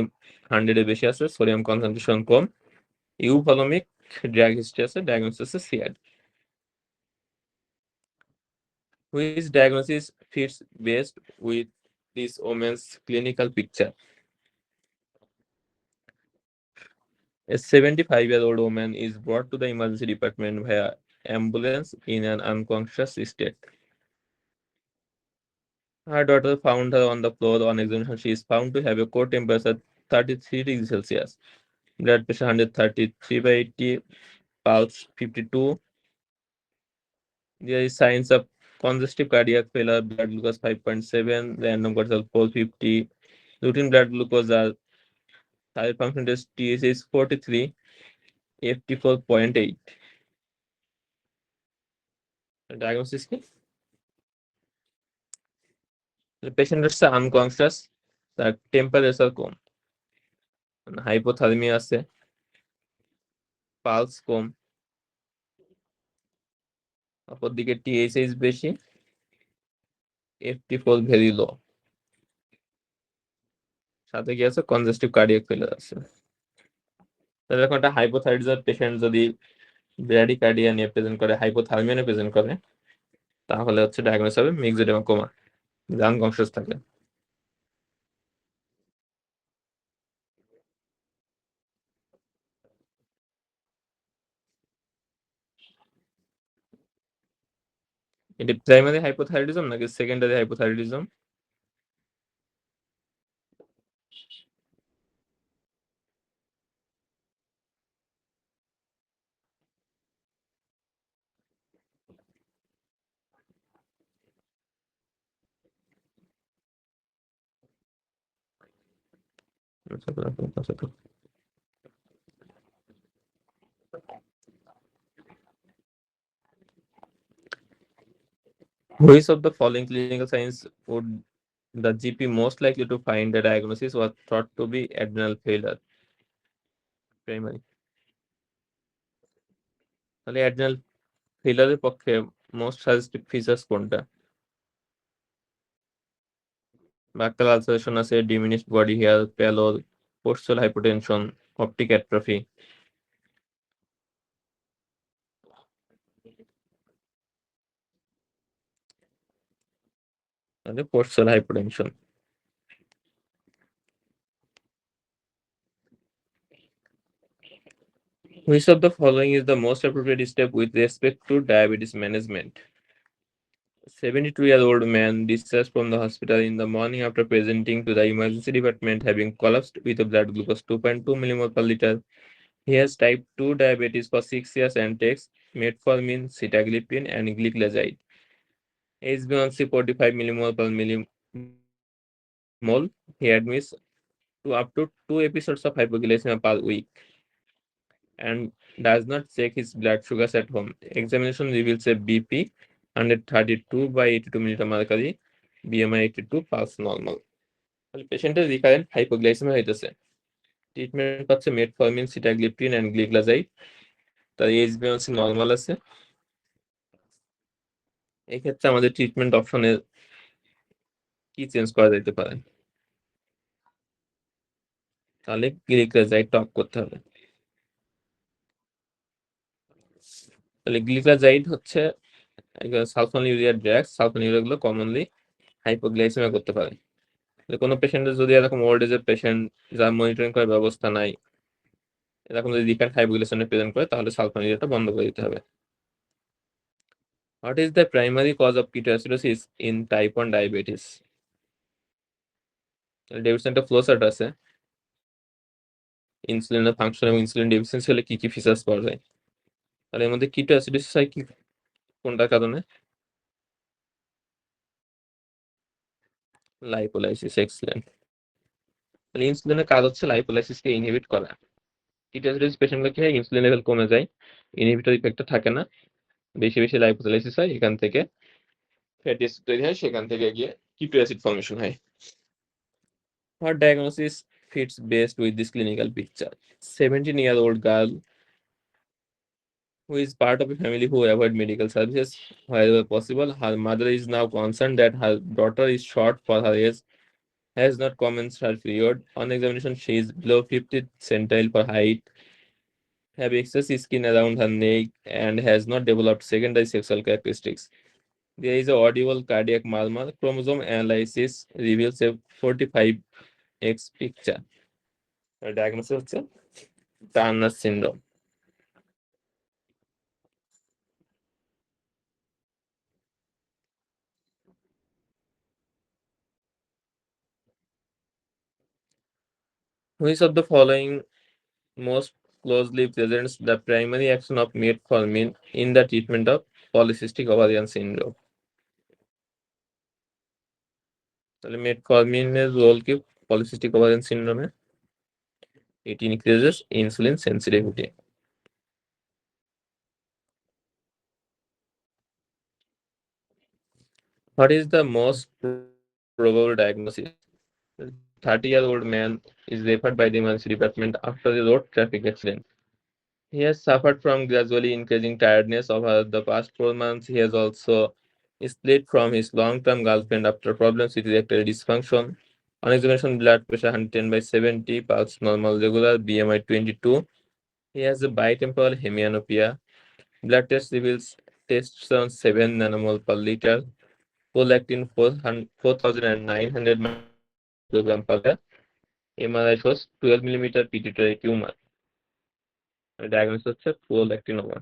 100 এর বেশি আছে, সোডিয়াম কনসেন্ট্রেশন কম, ইউভলমিক ড্রাগ হিস্ট্রি আছে, ডায়াগনোসিস সিয়ার। Which diagnosis fits best with this woman's clinical picture? A 75-year-old woman is brought to the emergency department via ambulance in an unconscious state. Her daughter found her on the floor. On examination, she is found to have a core temperature 33 degrees Celsius, blood pressure 133/80, pulse 52. There is signs of congestive cardiac failure, blood glucose 5.7, random cortisol 450, routine blood glucose are thyroid function test TSH is 43, FT 4.8. Diagnosis কি? The patient is unconscious, তার temperature কম, hypothermia আছে, pulse কম, অপরদিকে TSH বেশি, FT4 very low, সাথে কি আছে congestive cardiac failure আছে। তাহলে এখন একটা হাইপোথাইরয়েডিজম পেশেন্ট যদি ব্র্যাডিকার্ডিয়া নিয়ে প্রেজেন্ট করে, হাইপোথার্মিয়া নিয়ে প্রেজেন্ট করে, তাহলে হচ্ছে ডায়াগনোস হবে মিক্সড এডিমা কোমা, আনকনশিয়াস থাকে। এটি প্রাইমারি হাইপোথাইরয়েডিজম নাকি secondary hypothyroidism? Which of the following clinical signs would the GP most likely to find the diagnosis was thought to be adrenal failure? Primary. তাহলে adrenal failure এর পক্ষে most suggestive features কোনটা? বাক্টাল ulceration আছে, diminished body hair, pallor, postural hypotension, optic atrophy. তাহলে postural hypotension. Which of the following is the most appropriate step with respect to diabetes management? 72-year-old man discharged from the hospital in the morning after presenting to the emergency department having collapsed with a blood glucose 2.2 millimole per liter. He has type 2 diabetes for 6 years and takes metformin, sitagliptin, and gliclazide. HbA1c 45 millimole per millimole. He admits to up to 2 episodes of hypoglycemia per week and does not check his blood sugars at home. Examination reveals a BP 132/82 milliliter mercury, BMI 82, pulse normal. তাহলে পেশেন্টের recurrent hypoglycaemia হইতেছে। Treatment পাচ্ছে metformin, সিটাগ্লিপ্টিন and gliclazide. তার এইচবিএমসি normal আছে। এক্ষেত্রে আমাদের treatment অপশনে কি চেঞ্জ করা যেতে পারে? তাহলে গ্লিক্লাজাইডটা অফ করতে হবে। তাহলে গ্লিক্লাজাইড হচ্ছে সালফোনিউরিয়া ড্রাগ। সালফোনিউরিয়া গুলো কমনলি হাইপোগ্লাইসেমিয়া করতে পারে। কোনো পেশেন্টের যদি এরকম ওল্ড এজের পেশেন্ট, যার মনিটরিং করার ব্যবস্থা নাই, এরকম যদি রিকারেন্ট হাইপোগ্লাইসেমিয়া প্রেজেন্ট করে, তাহলে সালফোনিউরিয়াটা বন্ধ করে দিতে হবে। What is the primary cause of ketoacidosis in type 1 diabetes? ডেভিডসনটা ফ্লোচার্ট আছে। ইনসুলিনের ফাংশন এবং ইনসুলিন ডেফিসিয়েন্সি হলে কি কি ফিচার্স পাওয়া যায়? তাহলে এর মধ্যে কিটোঅ্যাসিডোসিস হয় কি কোনটার কারণে? লাইপোলাইসিস। এক্সিলেন্ট। তাহলে ইনসুলিনের কাজ হচ্ছে লাইপোলাইসিসকে ইনহিবিট করা। কিটোঅ্যাসিডোসিস পেশেন্টগুলো কি হয়, ইনসুলিন লেভেল কমে যায়, ইনহিবিটর ইফেক্টটা থাকে না, বেশি বেশি লাইপোলাইসিস হয়, এখান থেকে ফ্যাটি অ্যাসিড তৈরি হয়, সেখান থেকে গিয়ে কিটো অ্যাসিড ফর্মেশন হয়। What diagnosis fits best with this clinical picture? 17-year-old girl who is part of a family who avoid medical services wherever possible. Her mother is now concerned that her daughter is short for her age, has not commenced her period. On examination, she is below 50th centile for height, have excess skin around her neck, and has not developed secondary sexual characteristics. There is a audible cardiac murmur. Chromosome analysis reveals a 45X picture. Diagnosis হচ্ছে Turner syndrome. Which of the following most closely presents the primary action of metformin in the treatment of polycystic ovarian syndrome? তাহলে মেটফরমিনের role কি polycystic ovarian সিনড্রোমে? It increases insulin sensitivity. What is the most probable diagnosis? 30-year-old man is referred by the emergency department after a road traffic accident. He has suffered from gradually increasing tiredness over the past 4 months. He has also split from his long-term girlfriend after problems with erectile dysfunction. On examination, blood pressure 110/70, pulse normal regular, BMI 22. He has a bitemporal hemianopia. Blood test reveals testosterone 7 nanomole per liter, prolactin 4,900 microgram per liter. MRI shows 12 millimeter pituitary tumor. Diagnosis হচ্ছে prolactinoma.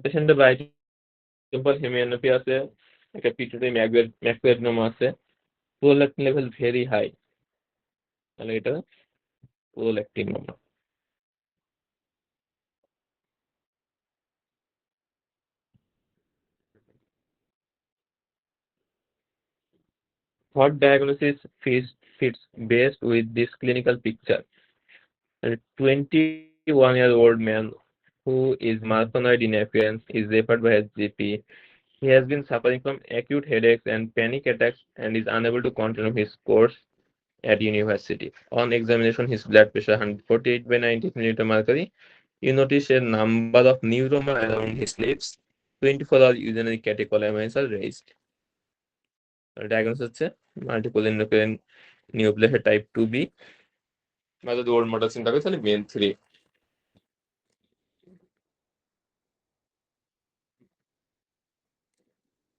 পেশেন্টের বাইটেম্পল হেমিয়ানোপিয়া আছে, একটা pituitary ম্যাকুয়াডেনোমা আছে, prolactin level very high, তাহলে এটা প্রোল্যাক্টিনোমা। What diagnosis fits best with this clinical picture? A 21-year-old man who is marfanoid in appearance is referred by his GP. He has been suffering from acute headaches and panic attacks and is unable to continue his course at university. On examination, his blood pressure 148/90 millimeter mercury. You notice a number of neuroma around his lips. 24-hour urinary catecholamines are raised. Diagnosis হচ্ছে multiple endocrine নিউপ্লেসিয়া type 2B। বা যদি old model চিন্তা করি তাহলে main 3।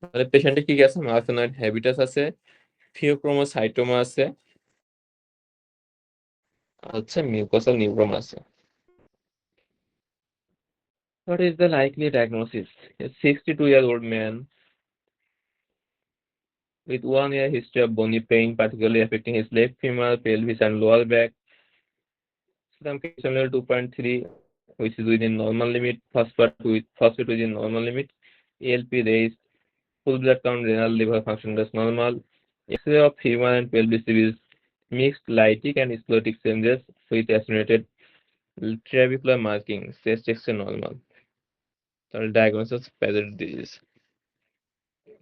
তাহলে পেশেন্টে কি কি আছে? মার্ফেনয়েড হ্যাবিটাস আছে, ফিওক্রোমোসাইটোমা আছে, হচ্ছে মিউকোসাল নিউরোমা আছে। What is the likely diagnosis? A 62-year-old man with 1 year history of bony pain, particularly affecting his left femur, pelvis, and lower back. Serum calcium level 2.3, which is within normal limit. Phosphate within normal limit. ALP raised. Full blood count, renal, liver function is normal. X-ray of femur and pelvis reveals mixed lytic and sclerotic changes with attenuated trabecular markings. Chest X-ray normal. তাহলে diagnosis Paget disease.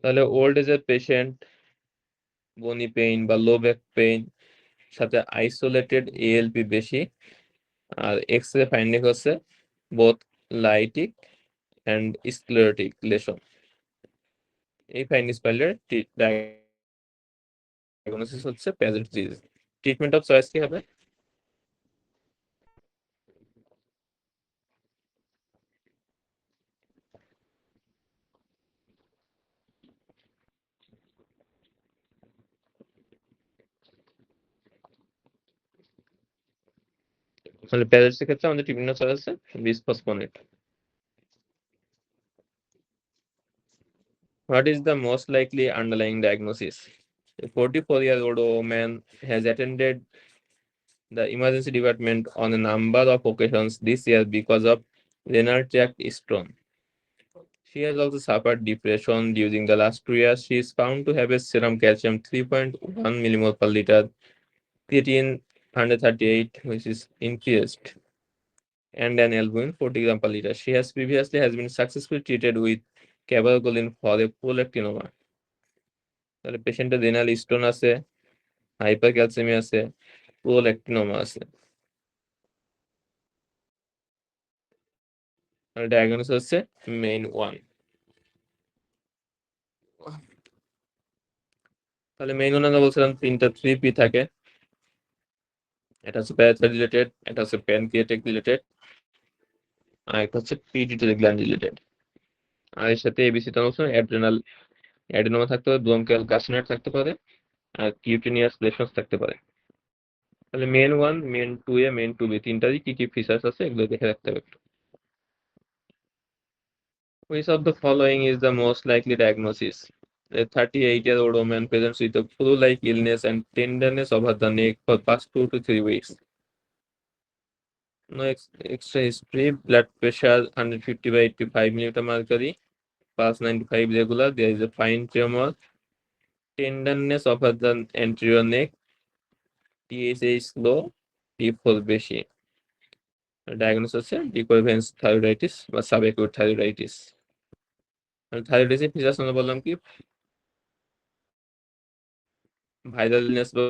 তাহলে old এজের patient bony pain বা low back pain সাথে isolated ALP বেশি, আর x-ray finding হচ্ছে both lytic and sclerotic lesion. এই findings পাইলে ডায়াগনোসিস হচ্ছে Paget disease. Treatment of choice কি হবে? তাহলে প্যাজেটসের ক্ষেত্রে আমাদের ট্রিটমেন্ট অফ চয়েস আছে bisphosphonate. What is the most likely underlying diagnosis? A 44-year-old woman has attended the emergency department on a number of occasions this year because of renal tract stone. She has also suffered depression during the last 2 years. She is found to have a serum calcium 3.1 millimole per liter, creatine 138, which is increased, and an albumin 40 gram per liter. She has previously been successfully treated with cabergoline for a prolactinoma. তাহলে পেশেন্টের renal stone আছে, hyper ক্যালসিয়ামি আছে, প্রোল্যাক্টিনোমা আছে। আর diagnosis হচ্ছে main 1। তাহলে main 1 আমরা বলছিলাম 3টা 3P থাকে। এটা হচ্ছে প্যারাথাইরয়েড রিলেটেড, এটা হচ্ছে প্যানক্রিয়াটিক রিলেটেড, আর একটা হচ্ছে পিটুইটারি গ্ল্যান্ড রিলেটেড। আর এর সাথে এবিসি টনসিল, অ্যাডেনোমা থাকতে পারে, ব্রঙ্কিয়াল কার্সিনোইড থাকতে পারে, আর কিউটেনিয়াস লেশনস থাকতে পারে। তাহলে main 1, main 2A, main 2B তিনটারই কি ফিচার্স আছে এগুলো দেখে রাখতে হবে একটু। Which of the following is the most likely diagnosis? A 38-year-old woman presents with a flu-like illness and tenderness of the neck for past 2 to 3 weeks. No extra history. Blood pressure 150 by 85 millimeter mercury. Pulse 95 regular. There is a fine tremor. Tenderness of the anterior neck. TSH low. T4 বেশি। Diagnose আছে ডিকোভেন্স thyroiditis বা সাবএকুট thyroiditis. থাইরয়েডাইটিসের features আমরা বললাম কি, viral illness বা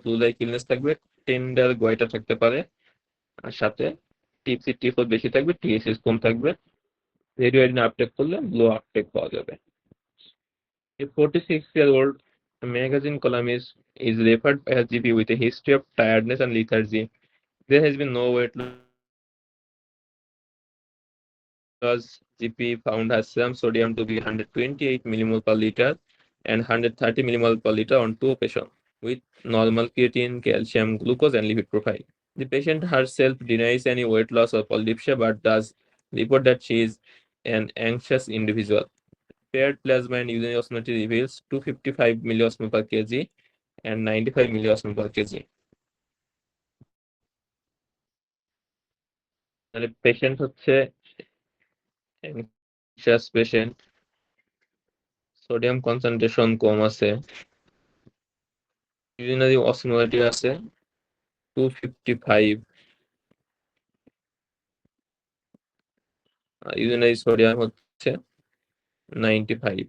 flu like illness থাকবে, tender গয়টা থাকতে পারে, আর সাথে টিপসি টিফোর বেশি থাকবে, টিএসএস কম থাকবে। রেডিওয়াইডিন আপটেক করলে লো আপটেক পাওয়া যাবে। A 46-year-old magazine columnist is referred by her GP with a history of tiredness and lethargy. There has been no weight loss. GP found her serum sodium to be 128 millimole per liter and 130 millimole per liter on 2 patients with normal creatine, calcium, glucose, and lipid profile. The patient herself denies any weight loss or polypsia but does report that she is an anxious individual. Paired plasma and urinary osmolality reveals 255 milliosmol per kg and 95 milliosmol per kg. তাহলে patient হচ্ছে anxious patient, sodium concentration কম আছে, urinary osmolarity আছে 255, urinary sodium হচ্ছে 95।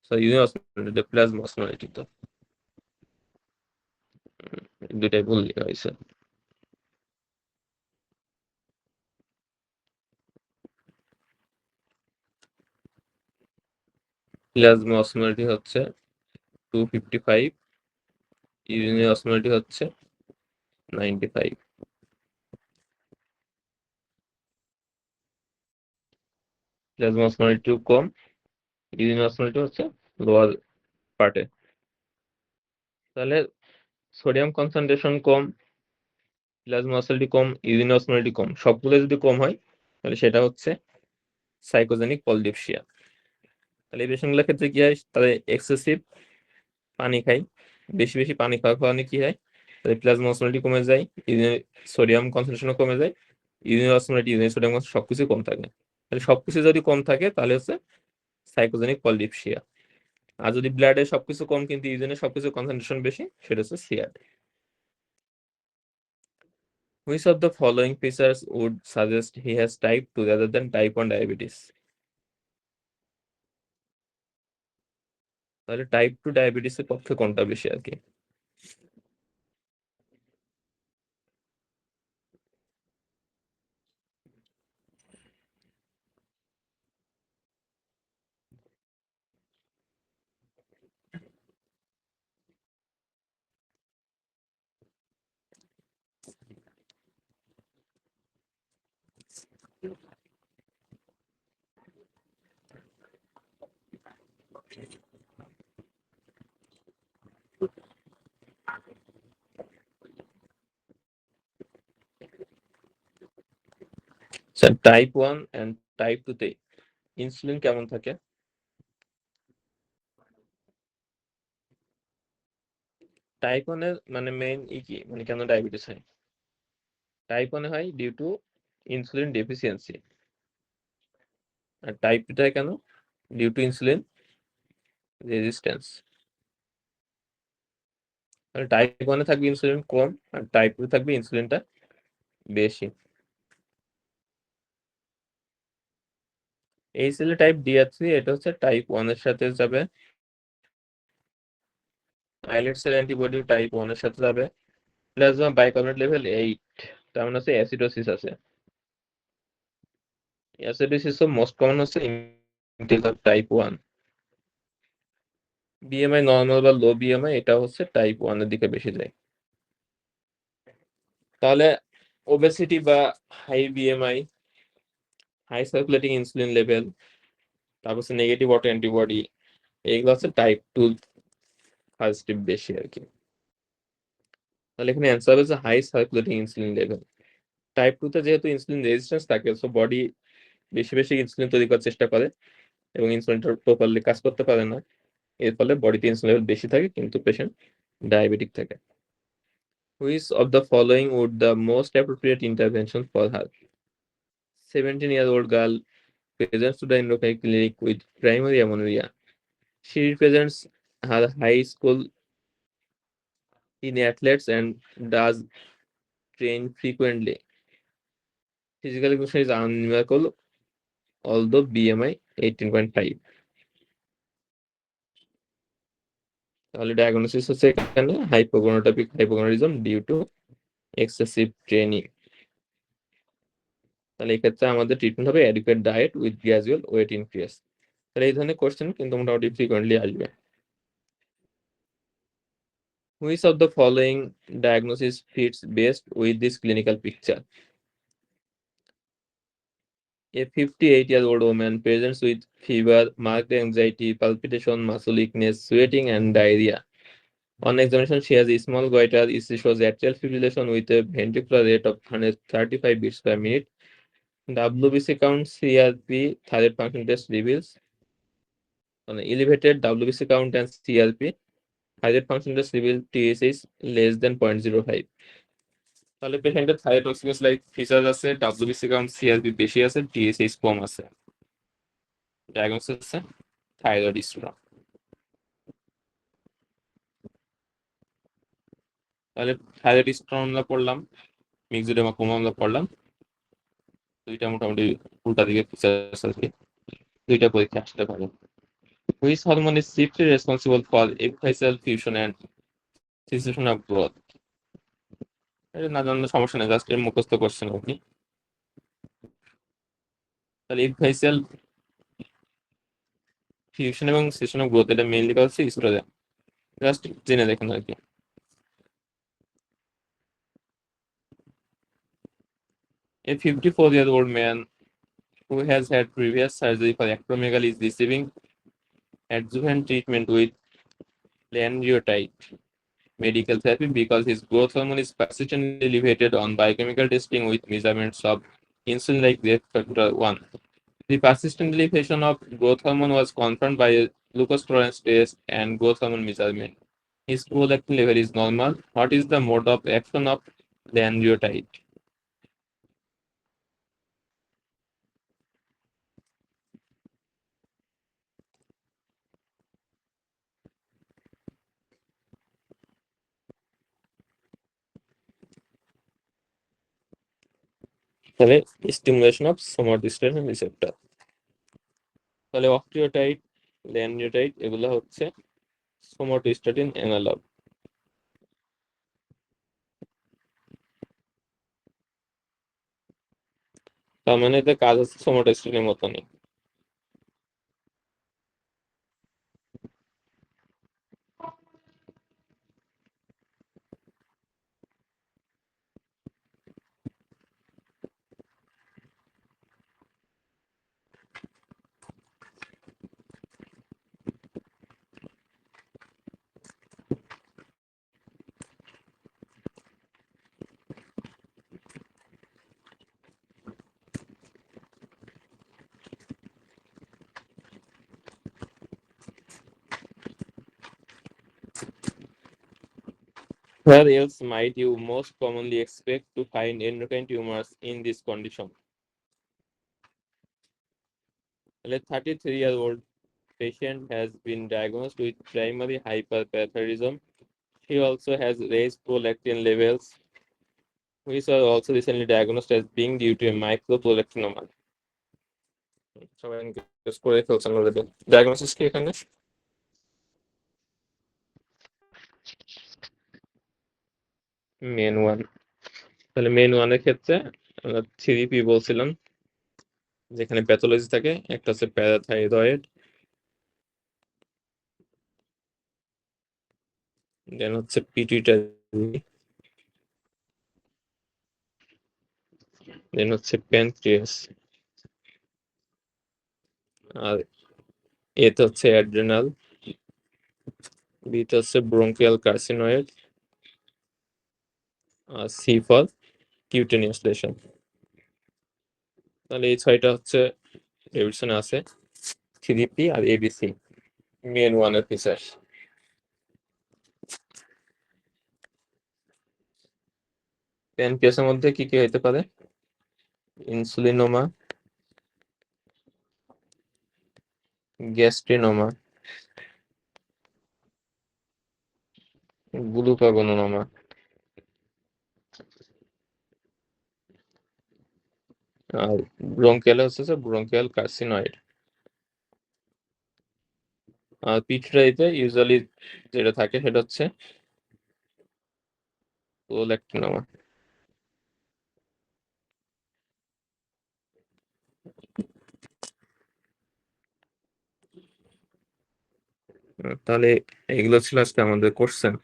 So urinary osmolarity plasma osmolarity তো দুটাই ভুল লেখা হয়েছে। প্লাজমা অসমোলারিটি হচ্ছে 255, ইউরিনারি অসমোলারিটি হচ্ছে 95। প্লাজমা অসমোলারিটি কম, ইউরিনারি অসমোলারিটি হচ্ছে লোয়ার পার্টে। তাহলে সোডিয়াম কনসেন্ট্রেশন কম, প্লাজমা অসমোলারিটি কম, ইউরিনারি অসমোলারিটি কম, সবগুলো যদি কম হয় তাহলে সেটা হচ্ছে সাইকোজেনিক পলিডিপসিয়া। তাহলে এই পেশেন্টগুলোর ক্ষেত্রে কি হয়, তাদের এক্সেসিভ পানি খায়, বেশি বেশি পানি খাওয়ার কারণে কি হয়, তাদের প্লাজমা অসমোলারিটি কমে যায়, সোডিয়াম কনসেন্ট্রেশনও কমে যায়, ইউরিনারি অসমোলারিটি, ইউরিনারি সোডিয়াম সবকিছু কম থাকে। তাহলে সবকিছু যদি কম থাকে তাহলে হচ্ছে সাইকোজেনিক পলিডিপসিয়া। আর যদি ব্লাডে সবকিছু কম কিন্তু ইউরিনে সবকিছু কনসেন্ট্রেশন বেশি, সেটা হচ্ছে সিয়াড। Which of the following features would suggest he has type 2 rather than type 1 diabetes? তাহলে টাইপ 2 ডায়াবেটিসের পক্ষে কোনটা বেশি আর কি? স্যার টাইপ 1 এন্ড টাইপ 2 তে ইনসুলিন কেমন থাকে? টাইপ 1 এর মানে মেইন কি মানে কেন ডায়াবেটিস হয়? টাইপ 1 হয় ডিউ টু ইনসুলিন ডেফিসিয়েন্সি। আর টাইপ 2 টা কেন? Due to insulin resistance. তাহলে টাইপ 1 এ থাকবে ইনসুলিন কম আর টাইপ 2 থাকবে ইনসুলিনটা বেশি। এই সেলে টাইপ DR3 এটা হচ্ছে টাইপ 1 এর সাথে যাবে। আইলেট সেল অ্যান্টিবডি টাইপ 1 এর সাথে যাবে। প্লাজমা বাইকার্বনেট লেভেল 8, তার মানে হচ্ছে অ্যাসিডোসিস আছে। অ্যাসিডোসিস মোস্ট কমন হচ্ছে টাইপ 1। বিএমআই নরমাল বা লো বিএমআই এটা হচ্ছে টাইপ 1 এর দিকে বেশি যায়। তাহলে ওবেসিটি বা high BMI, high circulating insulin level, তারপর হচ্ছে নেগেটিভ অটো অ্যান্টিবডি, এগুলো হচ্ছে টাইপ 2 পজিটিভ বেশি আর কি। তাহলে এখানে অ্যান্সার হচ্ছে high circulating insulin level. Type 2 তে যেহেতু ইনসুলিন রেজিস্ট্যান্স থাকে, সো বডি বেশি বেশি ইনসুলিন তৈরি করার চেষ্টা করে এবং ইনসুলিনটা প্রপারলি কাজ করতে পারে না। এর ফলে বডিতে ইনসুলিন লেভেল বেশি থাকে কিন্তু পেশেন্ট ডায়াবেটিক থাকে। Which of the following would the most appropriate intervention for her? 17-year-old girl presents to the endocrine clinic with primary amenorrhea. She represents her high school in athletes and does train frequently. Physical condition is unremarkable, although BMI 18.5. তাহলে diagnosis হচ্ছে এখানে hypogonadotropic hypogonadism due to excessive training. তাহলে এক্ষেত্রে আমাদের treatment হবে adequate diet with gradual weight increase. তাহলে এই ধরনের কোশ্চেন কিন্তু মোটামুটি ফ্রিকোয়েন্টলি আসবে। Which of the following diagnosis fits best with this clinical picture? A 58-year-old woman presents with fever, marked anxiety, palpitation, muscle weakness, sweating, and diarrhea. On examination, she has a small goiter. She shows atrial fibrillation with a ventricular rate of 135 beats per minute. WBC count, CRP, thyroid function test reveals elevated WBC count and CRP. Thyroid function test reveal TSH is less than 0.05. তাহলে পেশেন্টের thyroid like feature আছে, WBC count CRP বেশি আছে, TSH কম আছে। Diagnosis আছে thyroid strong. তাহলে thyroid strong আমরা পড়লাম, মিক্সোডেমা কম আমরা পড়লাম। দুইটা মোটামুটি উল্টা দিকে ফিচার আছে, দুইটা পরীক্ষা আসতে পারে। Which hormone is chiefly responsible for epiphyseal fusion and cessation of growth? এটা না জানলে সমস্যা নেই, জাস্ট মুখস্থ করছেন আপনি। তাহলে epiphyseal ফিউশন এবং সেশন অফ গ্রোথ এটা মেইনলি কাজ হচ্ছে ইস্ট্রোজেন। জাস্ট জেনে দেখেন আর কি। A 54-year-old man who has had previous surgery for acromegaly is receiving adjuvant treatment with lanreotide medical therapy because his growth hormone is persistently elevated on biochemical testing with measurements of insulin-like growth factor 1. The persistent elevation of growth hormone was confirmed by a glucose tolerance test and growth hormone measurement. His prolactin level is normal. What is the mode of action of lanreotide? তাহলে stimulation of সোমাটোস্টেরন receptor. তাহলে অক্টিওটাইড, ল্যান্ডিওটাইড এগুলো হচ্ছে somatostatin analog. তার মানে এতে কাজ হচ্ছে somatostatin মতনই। Where else might you most commonly expect to find endocrine tumors in this condition? A 33-year-old patient has been diagnosed with primary hyperparathyroidism. He also has raised prolactin levels, which are also recently diagnosed as being due to a microprolactinoma. সবাই guess করে ফেলছেন already. Diagnosis কি এখানে? Main one. তাহলে main ওয়ানের ক্ষেত্রে আমরা 3P বলছিলাম, যেখানে প্যাথোলজি থাকে। একটা হচ্ছে প্যারাথাইরয়েড, দেন হচ্ছে পিটুইটারি, দেন হচ্ছে প্যানক্রিয়াস, আর এতে হচ্ছে অ্যাড্রেনাল, বিতে হচ্ছে ব্রঙ্কিয়াল কার্সিনয়েড, আর সি ফর কিউটেনিয়াস লেশন। তাহলে এই 6টা হচ্ছে ডেভিডসনে আছে, 3P আর এবিসি মেন ওয়ানের ফিচার। প্যানক্রিয়াসের মধ্যে কি কি হতে পারে? ইনসুলিনোমা, গ্যাস্ট্রিনোমা, গ্লুকাগোনোমা, আর ব্রঙ্কিয়ালে হচ্ছে ব্রঙ্কিয়াল কার্সিনয়েড। আর পিটুইটারিতে ইউজুয়ালি যেটা থাকে সেটা হচ্ছে প্রোল্যাক্টিনোমা। তাহলে এগুলো ছিল আজকে আমাদের কোশ্চেন।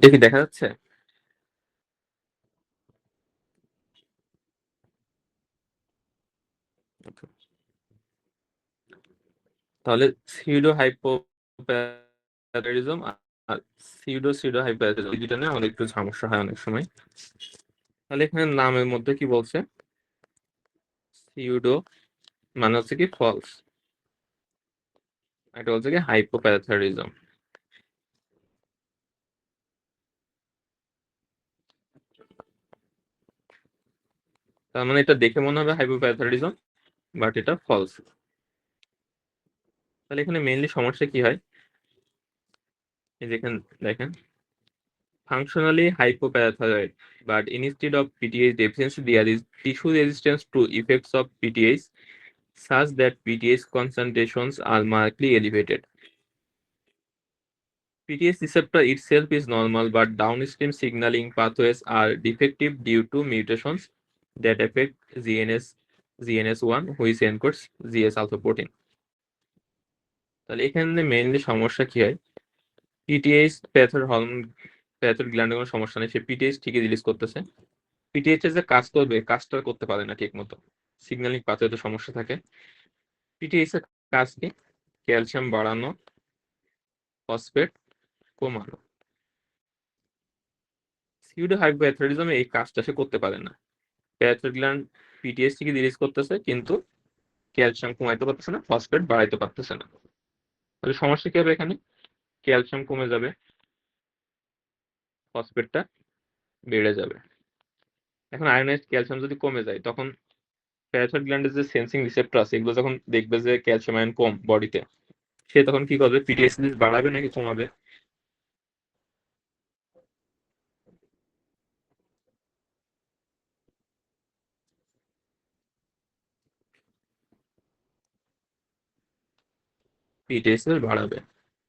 দেখি দেখা যাচ্ছে? তাহলে সিউডো হাইপোপ্যারাথিরিজম আর সিউডো হাইপোপ্যারাথিরিজম, এই দুটো নিয়ে আমাদের একটু সমস্যা হয় অনেক সময়। তাহলে এখানে নামের মধ্যে কি বলছে? সিউডো মানে হচ্ছে কি ফলস, এটা বলছে কি হাইপোপ্যারাথিরিজম। তার মানে এটা দেখে মনে হবে হাইপোপ্যারাথিরিজম, বাট এটা ফলস। তাহলে এখানে মেইনলি সমস্যা কি হয়? এই যেখানে দেখেন, functionally hypoparathyroid, but instead of PTH deficiency, there is tissue resistance to effects of PTH, such that PTH concentrations are markedly elevated. PTH receptor itself is normal, but downstream signaling pathways are defective due to mutations that affect GNS1, which encodes GS alpha protein. তাহলে এখানে mainly সমস্যা কি হয়? পিটিএইচ প্যাথর hormone প্যাথর গ্ল্যান্ডে কোনো সমস্যা নেই, সে পিটিএইচ ঠিকই release করতেছে। পিটিএইচ এর যে কাজ করবে কাজটা করতে পারে না ঠিক মতো, সিগন্যালিং পাথওয়েতে সমস্যা থাকে। পিটিএইচ এর কাজ কি? ক্যালসিয়াম বাড়ানো, ফসফেট কমানো। সিউডো হাইপোথাইরয়েডিজমে এই কাজটা সে করতে পারে না। প্যাথর গ্ল্যান্ড পিটিএইচ ঠিকই রিলিজ করতেছে, কিন্তু ক্যালসিয়াম কমাইতে পারতেছে না, ফসফেট বাড়াইতে পারতেছে না। তাহলে সমস্যা কি হবে এখানে? ক্যালসিয়াম কমে যাবে, ফসফেটটা বেড়ে যাবে। এখন আয়োনাইজড ক্যালসিয়াম যদি কমে যায়, তখন প্যারাথয়েড গ্ল্যান্ডের যে সেন্সিং রিসেপ্টর আছে, এগুলো যখন দেখবে যে ক্যালসিয়াম আয়ন কম বডিতে, সে তখন কি করবে? পিটিএইচ বাড়াবে নাকি কমাবে? পিটিএইচ বাড়াবে।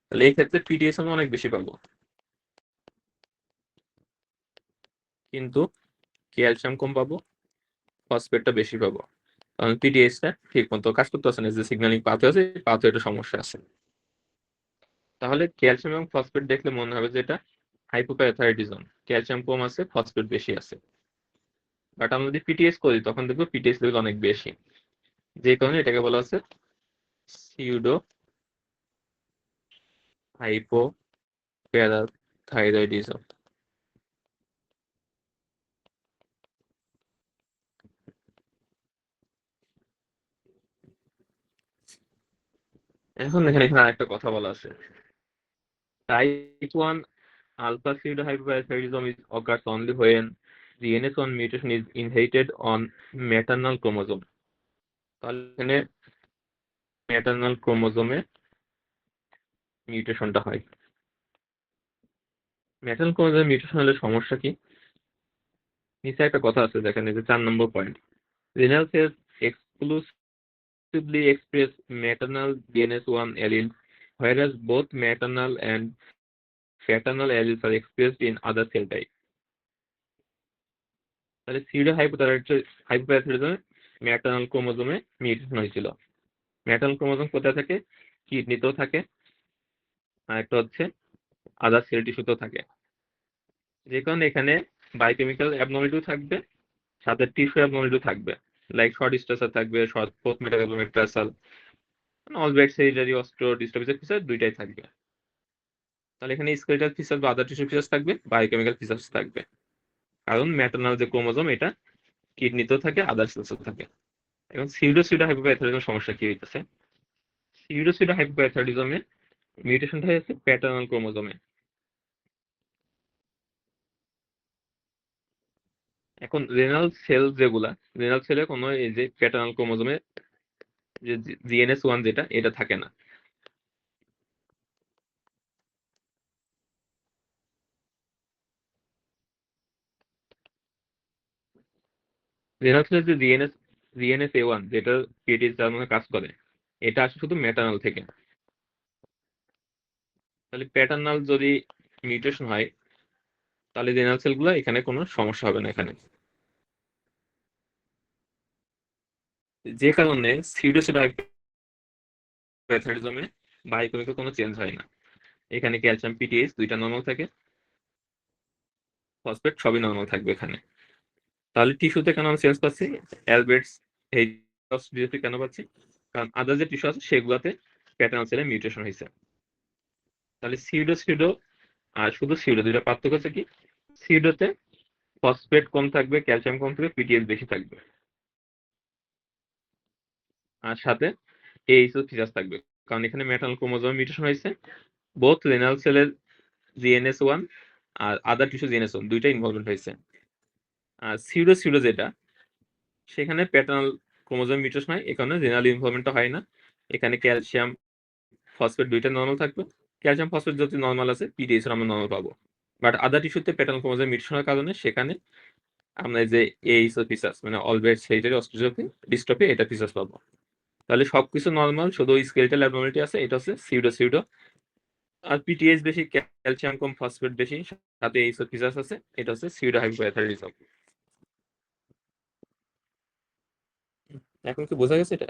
তাহলে এই ক্ষেত্রে পিটিএইচ আমি অনেক বেশি পাবো, কিন্তু ক্যালসিয়াম কম পাবো, ফসফেটটা বেশি পাবো। কারণ পিটিএইচটা ঠিক মতো কাজ করতেছে না, যে সিগন্যালিং পাথওয়ে আছে, পাথওয়েটা সমস্যা আছে। তাহলে ক্যালসিয়াম এবং ফসফেট দেখলে মনে হবে যে এটা হাইপোপ্যারাথাইরয়েডিজম, ক্যালসিয়াম কম আছে, ফসফেট বেশি আছে। বাট আমরা যদি পিটিএস করি, তখন দেখবো পিটিএস লেভেল অনেক বেশি, যে কারণে এটাকে বলা হচ্ছে সিউডো হাইপোপ্যারাথাইরয়েডিজম। এখন এখানে এখানে আরেকটা কথা বলা আছে, type 1 alpha pseudohypoparathyroidism is occurs only when the NS1 mutation is inherited on maternal chromosome. তাহলে এখানে ম্যাটার্নাল ক্রোমোজোমে মিউটেশনটা হয়। ম্যাটার্নাল ক্রোমোজোমে মিউটেশন হলে সমস্যা কি? নিচে একটা কথা আছে, দেখেন এই যে 4 নম্বর point, renal cells exclusively express maternal DNS1 allele, whereas both maternal and fraternal alleles are expressed in other cell types. তাহলে সিউডো হাইপোপ্যারাথাইরয়েডিজমে ম্যাটার্নাল ক্রোমোজোমে মিউটেশন হয়েছিল। ম্যাটার্নাল ক্রোমোজোম কোথায় থাকে? কিডনিতেও থাকে, আর একটা হচ্ছে আদার সেল টিস্যুতেও থাকে। যে কারণে এখানে বায়োকেমিক্যাল অ্যাবনর্মালিটিও থাকবে, সাথে টিস্যু অ্যাবনর্মালিটিও থাকবে, লাইক শর্ট স্ট্রাচার থাকবে, শর্ট পোস্ট মেটাকার্বাল, অলব্যাক সেরিটারি অস্ট্রো ডিস্ট্রফিসের ফিচার দুইটাই থাকবে। তাহলে এখানে স্কেলেটাল ফিচার বা আদার টিস্যু ফিচার্স থাকবে, বায়োকেমিক্যাল ফিচার্স থাকবে। কারণ ম্যাটার্নাল যে ক্রোমোজোম এটা কিডনিতেও থাকে, আদার সেলসও থাকে। এখন সিউডো হাইপোপ্যারাথাইরয়েডিজমের সমস্যা কি হইতেছে? সিউডো হাইপোপ্যারাথাইরয়েডিজমে মিউটেশনটা হয়েছে প্যাটার্নাল ক্রোমোজোমে। এখন রেনাল সেল যেগুলা, রেনাল সেলে কোনো এই যে প্যাটার্নাল ক্রোমোজোমে যে জিএনএস1 যেটা, এটা থাকে না। রেনাল সেলের যে জিএনএস A1 যেটা পিটিএস যার মধ্যে কাজ করে, এটা আসে শুধু ম্যাটার্নাল থেকে। তাহলে প্যাটার্নাল যদি মিউটেশন হয়, তাহলে রেনাল সেলগুলো এখানে কোনো সমস্যা হবে না এখানে। যে কারণে সিউডোসিডোহাইপোপ্যারাথাইরয়েডিজমে বায়োকেমিক্যাল কোনো চেঞ্জ হয় না। এখানে ক্যালসিয়াম পিটিএইচ দুইটা নরমাল থাকে, ফসফেট সবই নরমাল থাকবে এখানে। তাহলে টিস্যুতে কেন আমরা চেঞ্জ পাচ্ছি? অ্যালবেটস ডিএসপি কেন পাচ্ছি? কারণ আদার যে টিস্যু আছে সেগুলোতে প্যাটার্নাল সেলে মিউটেশন হয়েছে। তাহলে সিউডো আর শুধু সিউডো দুইটা পার্থক্য হচ্ছে কি? সিউডোতে ফসফেট কম থাকবে, ক্যালসিয়াম কম থাকবে, পিটিএস বেশি থাকবে, আর সাথে এইচও ফিচার্স থাকবে। কারণ এখানে ম্যাটার্নাল ক্রোমোজোম মিউটেশন হয়েছে, বোথ রেনাল সেলের জিএনএস1 আর আদার টিস্যু জিএনএস1 দুইটা ইনভলভমেন্ট হয়েছে। আর সিউডো যেটা, সেখানে প্যাটার্নাল ক্রোমোজোম মিউটেশন হয়, এখানে রেনাল ইনভলভমেন্টটা হয় না। এখানে ক্যালসিয়াম ফসফেট দুইটা নর্মাল থাকবে, ক্যালসিয়াম ফসফেট যদি নর্মাল আছে, পিডিএস আমরা নর্মাল পাবো। বাট আদার টিস্যুতে প্যাটার্নাল ক্রোমোজোম মিউটেশনের কারণে সেখানে আমরা এই যে এইচও ফিচার্স মানে অলব্যাক সেরিটারি অস্ট্রোজেনিক ডিস্ট্রফি এটা ফিচার্স পাবো। তাহলে সবকিছু নর্মাল, শুধু স্কেলেটাল অ্যাবনর্মালিটি আছে, এটা হচ্ছে সিউডো আর পিটিএইচ বেশি, ক্যালসিয়াম কম, ফসফেট বেশি, সাথে এইসব ফিচার্স আছে। এটা হচ্ছে সিউডো হাইপোথাইরয়েডিজম। এখন কি বোঝা গেছে এটা?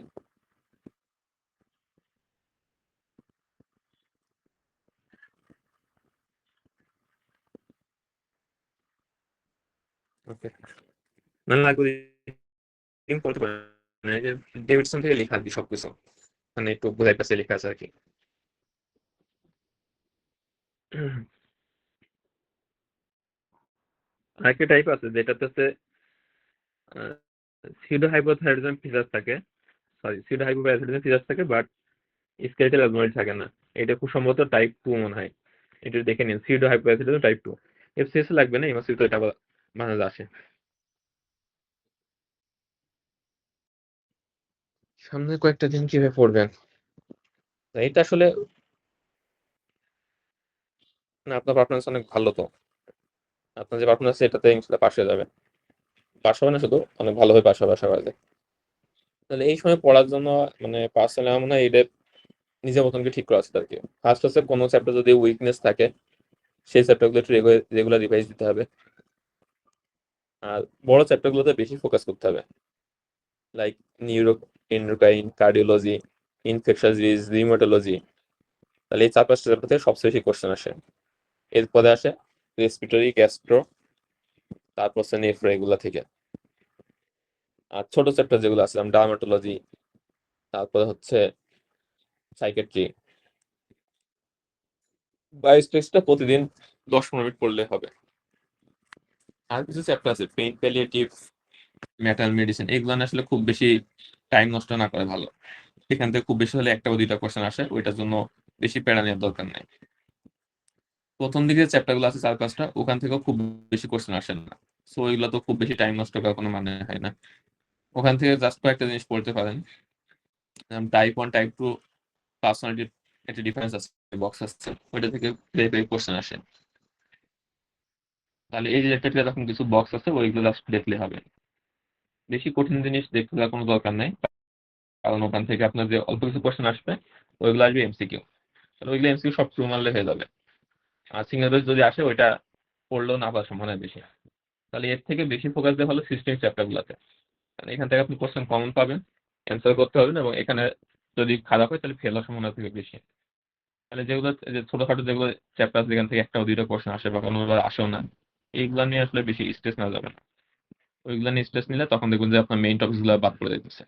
ওকে, না লাগবে করতে পারেন, এই যে ডেভিডসন থেকে লেখা আর কি সবকিছু, মানে একটু বোঝাই পাশে লেখা আছে আর কি। আরেকটা টাইপ আছে যেটাতে হচ্ছে সিউডো হাইপোথাইরয়েডিজম ফিচার থাকে, সিউডো হাইপোথাইরয়েডিজম ফিচার থাকে, বাট স্কেলেটাল অ্যাবনর্মালিটি থাকে না। এটা খুব সম্ভবত টাইপ 2 মনে হয়। এটা দেখে নিন, সিউডো হাইপোথাইরয়েডিজম টাইপ 2। এফসিএস লাগবে না, এমএসসি তো এটা বানাতে আসে। সামনে কয়েকটা দিন কিভাবে পড়বেন? এটা আসলে না, আপনার পারফরমেন্স অনেক ভালো তো। আপনার যে পারফরমেন্স এটাতে ইনশাল্লাহ পাশ হয়ে যাবে। পাশ হবে না শুধু, অনেক ভালোভাবে পাশ হবে আশা করা যায়। তাহলে এই সময় পড়ার জন্য মানে পার্সোনালি আমার মনে হয় এটা নিজের মতন করে ঠিক করা আছে আর কি। ফার্স্ট হচ্ছে কোনো চ্যাপ্টার যদি উইকনেস থাকে, সেই চ্যাপ্টারগুলো একটু রেগুলার রিভাইজ দিতে হবে। আর বড় চ্যাপ্টারগুলোতে বেশি ফোকাস করতে হবে, like neuro endocrine, cardiology, infectious disease, rheumatology. তাহলে এই 4-5টা চ্যাপ্টার থেকে সবচেয়ে বেশি কোশ্চেন আসে। এরপরে আসে রেসপিরেটরি, গ্যাস্ট্রো, তারপর হচ্ছে নেফ্রো, এগুলা থেকে। আর ছোট চ্যাপ্টার যেগুলো আছে, যেমন ডার্মাটোলজি, তারপরে হচ্ছে সাইকেট্রি। বায়োস্ট্যাটিক্সটা প্রতিদিন 10-15 মিনিট পড়লে হবে। আর কিছু চ্যাপ্টার আছে, পেইন প্যালিয়েটিভ, মেটাল মেডিসিন, এগুলো না আসলে খুব বেশি টাইম নষ্ট না করে ভালো। এখান থেকে খুব বেশি হলে একটা বা দুইটা কোশ্চেন আসে, ওইটার জন্য বেশি প্যারা নেওয়ার দরকার নাই। প্রথম দিকে চ্যাপ্টার গুলো আছে 4-5টা, ওখান থেকেও খুব বেশি কোশ্চেন আসে না। সো এগুলো তো খুব বেশি টাইম নষ্ট করার কোনো মানে হয় না। ওখান থেকে জাস্ট কয়েকটা জিনিস পড়তে পারেন। টাইপ 1, টাইপ 2 পার্সোনালিটি একটা ডিফারেন্স আছে, বক্স আছে, ওইটা থেকে কোশ্চেন আসে। তাহলে এই রিলেটেড এরকম কিছু বক্স আছে, ওইগুলো জাস্ট দেখলে হবে। বেশি কঠিন জিনিস দেখতে যাওয়ার কোনো দরকার নাই, কারণ ওখান থেকে আপনার যে অল্প কিছু কোশ্চেন আসবে, ওইগুলো আসবে এমসিকিউ। তাহলে ওইগুলো এমসিকিউ সব ট্রু মারলে হয়ে যাবে। আর সিঙ্গেল বেস যদি আসে, ওইটা পড়লেও না পাওয়ার সম্ভাবনা বেশি। তাহলে এর থেকে বেশি ফোকাস দেওয়া হলো সিস্টেমিক চ্যাপ্টার গুলাতে, কারণ এখান থেকে আপনি কোশ্চেন কমন পাবেন, অ্যান্সার করতে হবে না, এবং এখানে যদি খারাপ হয় তাহলে ফেল হওয়ার সম্ভাবনা থেকে বেশি। তাহলে যেগুলো যে ছোটখাটো যেগুলো চ্যাপ্টার, যেখান থেকে একটা বা দুইটা কোশ্চেন আসে বা কোনোবার আসেও না, এইগুলা নিয়ে আসলে বেশি স্ট্রেস নেওয়া যাবে না। ওইগুলা নিয়ে স্ট্রেস নিলে তখন দেখবেন যে আপনার মেইন টপিক গুলো বাদ পড়ে যাইতেছে।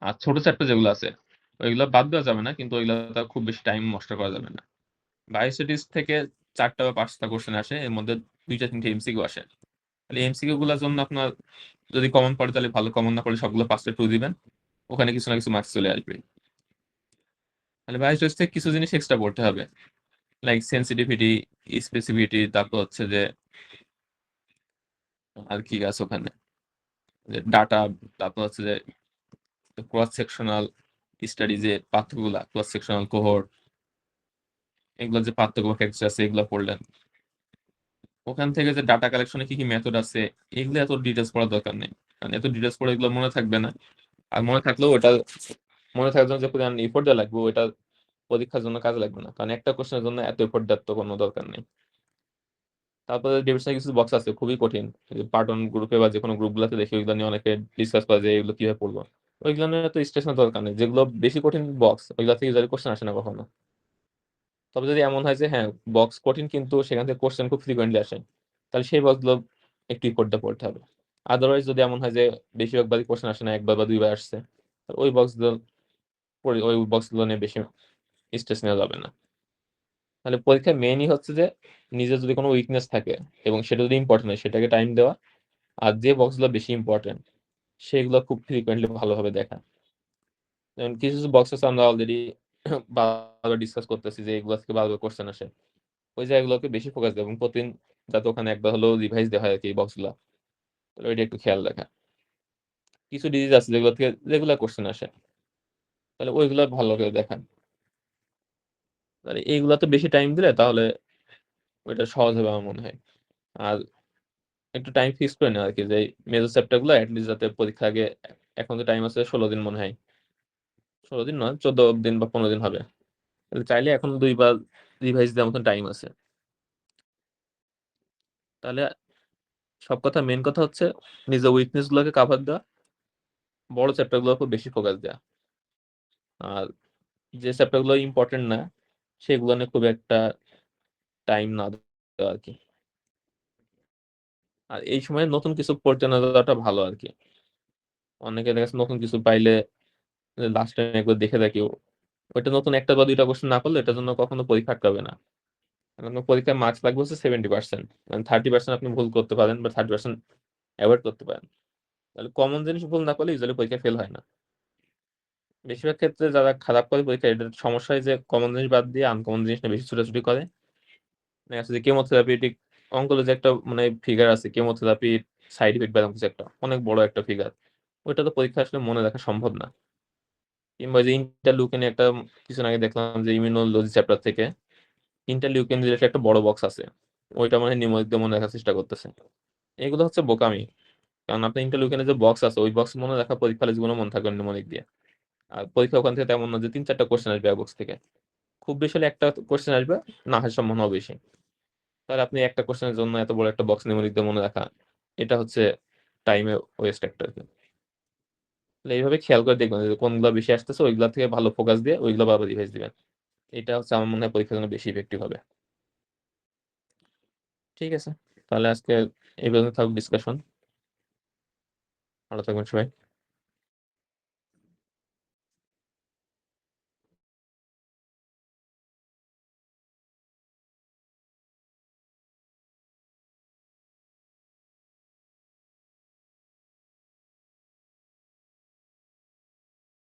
আর ছোট চ্যাপ্টার যেগুলো আছে, ওইগুলো বাদ দেওয়া যাবে না, কিন্তু ওইগুলো খুব বেশি টাইম নষ্ট করা যাবে না। বায়োস্ট্যাটিক্স থেকে 4টা বা 5টা কোশ্চেন আসে, এর মধ্যে 2-3টে এমসিকিউ আসে। তাহলে এমসিকিউ গুলোর জন্য আপনার যদি কমন পড়ে তাহলে ভালো, কমন না পড়ে সবগুলো 5টা টু দিবেন, ওখানে কিছু না কিছু মার্কস চলে আসবে। তাহলে বায়োস্ট্যাটিক্স থেকে কিছু জিনিস এক্সট্রা পড়তে হবে, লাইক সেন্সিটিভিটি, স্পেসিফিটি, তারপর হচ্ছে যে আর কি আছে ওখানে, যে ডাটা, তারপর হচ্ছে যে ক্রস সেকশনাল স্টাডি, যে পার্থক্যগুলা, ক্রস সেকশনাল কোহর্ট, এগুলো যে পার্থক্য ফ্যাক্টর আছে, এগুলো পড়লেন। ওখান থেকে যে ডাটা কালেকশনে কি কি মেথড আছে, এগুলো এত ডিটেলস পড়ার দরকার নেই, কারণ এত ডিটেলস পড়ে এগুলো মনে থাকবে না। আর মনে থাকলেও ওটা মনে থাকার জন্য যে পরিমাণ এফোর্ট দেওয়া লাগবে, ওটা পরীক্ষার জন্য কাজে লাগবে না, কারণ একটা কোশ্চেনের জন্য এত এফোর্ট দেওয়ার তো কোনো দরকার নেই। তারপরে ডেভিডসনের কিছু বক্স আছে খুবই কঠিন, পার্টন গ্রুপে বা যে কোনো গ্রুপগুলোতে দেখি ওইগুলো নিয়ে অনেকে ডিসকাস করে যে এগুলো কিভাবে পড়বো। ওইগুলো নিয়ে তো স্ট্রেস নেওয়ার দরকার নেই, যেগুলো বেশি কঠিন বক্স, ওইগুলো থেকে ইউজারি কোশ্চেন আসে না কখনো। তবে যদি এমন হয় যে হ্যাঁ, বক্স কঠিন কিন্তু সেখান থেকে কোশ্চেন খুব ফ্রিকোয়েন্টলি আসে, তাহলে সেই বক্সগুলো একটু ইফোর্ট দিয়ে পড়তে হবে। আদারওয়াইজ যদি এমন হয় যে বেশিরভাগবারই কোশ্চেন আসে না, একবার বা দুইবার আসছে, তাহলে ওই বক্সগুলো নিয়ে বেশি স্ট্রেস নেওয়া যাবে না। তাহলে পরীক্ষায় মেইনই হচ্ছে যে নিজের যদি কোনো উইকনেস থাকে এবং সেটা যদি ইম্পর্টেন্ট হয়, সেটাকে টাইম দেওয়া। আর যে বক্সগুলো বেশি ইম্পর্টেন্ট, সেগুলো খুব ফ্রিকোয়েন্টলি ভালোভাবে দেখা। যেমন কিছু কিছু বক্স আছে আমরা অলরেডি বারবার ডিসকাস করতেছি, যে এগুলো থেকে বারবার কোশ্চেন আসে, ওই জায়গাগুলোকে বেশি ফোকাস দেয় এবং প্রতিদিন যাতে ওখানে একবার হলেও রিভাইজ দেওয়া হয় আর কি এই বক্সগুলো। তাহলে ওইটা একটু খেয়াল রাখা। কিছু ডিজিজ আছে যেগুলো থেকে রেগুলার কোশ্চেন আসে, তাহলে ওইগুলো ভালো করে দেখা। তাহলে এইগুলাতে বেশি টাইম দিলে তাহলে ওইটা সহজ হবে আমার মনে হয়। আর একটু টাইম ফিক্স করে নেওয়া আর কি, যে মেজর চ্যাপ্টার গুলো অ্যাটলিস্ট যাতে পরীক্ষা আগে, এখন তো টাইম আছে 16 দিন মনে হয়, 16 দিন নয়, 14 দিন বা 15 দিন হবে। তাহলে চাইলে এখন 2 বার রিভাইজ দেওয়ার মতন টাইম আছে। তাহলে সব কথা মেন কথা হচ্ছে নিজের উইকনেস গুলোকে কাভার দেওয়া, বড় চ্যাপ্টার গুলোর উপর বেশি ফোকাস দেওয়া, আর যে চ্যাপ্টার গুলো ইম্পর্টেন্ট না সেগুলো নিয়ে খুব একটা টাইম না দেওয়া আর কি। আর এই সময় নতুন কিছু পড়তে না যাওয়াটা ভালো আর কি। অনেকে দেখা যাচ্ছে নতুন কিছু পাইলে লাস্ট টাইম একবার দেখে দেখি ওইটা নতুন একটা বা দুইটা কোশ্চেন না করলে এটার জন্য কখনো পরীক্ষা আটকাবে না। কারণ পরীক্ষায় মার্কস লাগবে হচ্ছে 70%, মানে 30% আপনি ভুল করতে পারেন বা 30% অ্যাভয়েড করতে পারেন। তাহলে কমন জিনিস ভুল না করলে ইউজুয়ালি পরীক্ষা ফেল হয় না। বেশিরভাগ ক্ষেত্রে যারা খারাপ করে পরীক্ষা, এটার সমস্যা হয় যে কমন জিনিস বাদ দিয়ে আনকমন জিনিসটা বেশি ছুটাছুটি করে। দেখা যাচ্ছে যে কেমোথেরাপিউটিক অঙ্কোলজি একটা মানে ফিগার আছে, কেমোথেরাপি সাইড ইফেক্ট বা এরকম কিছু একটা অনেক বড় একটা ফিগার, ওইটা তো পরীক্ষা আসলে মনে রাখা সম্ভব না। কিংবা যে ইন্টারলিউকিন একটা কিছুদিন আগে দেখলাম যে ইমিউনোলজি চ্যাপ্টার থেকে ইন্টারলিউকিন রিলেটেড একটা বড় বক্স আছে, ওইটা মানে নিউমোনিক দিয়ে মনে রাখার চেষ্টা করতেছে। এগুলো হচ্ছে বোকামি। কারণ আপনার ইন্টারলিউকিনের যে বক্স আছে ওই বক্স মনে রাখা পরীক্ষার জীবনে মনে থাকবে নিউমোনিক দিয়ে। আর পরীক্ষা ওখান থেকে তেমন না যে 3-4টা কোশ্চেন আসবে বক্স থেকে, খুব বেশি হলে একটা কোশ্চেন আসবে, না আসার সম্ভাবনা বেশি। তাহলে আপনি একটা কোশ্চেনের জন্য এত বড় একটা বক্স নিউমোনিক দিয়ে মনে রাখা, এটা হচ্ছে টাইমে ওয়েস্ট একটা আর কি। তাহলে এইভাবে খেয়াল করে দেখবেন যে কোনগুলো বেশি আসতেছে ওইগুলা থেকে ভালো ফোকাস দিয়ে ওইগুলো বারবার রিভাইজ দিবেন। এটা হচ্ছে আমার মনে হয় পরীক্ষার জন্য বেশি ইফেক্টিভ হবে। ঠিক আছে, তাহলে আজকে এই পর্যন্ত থাকুক ডিসকাশন। ভালো থাকবেন সবাই।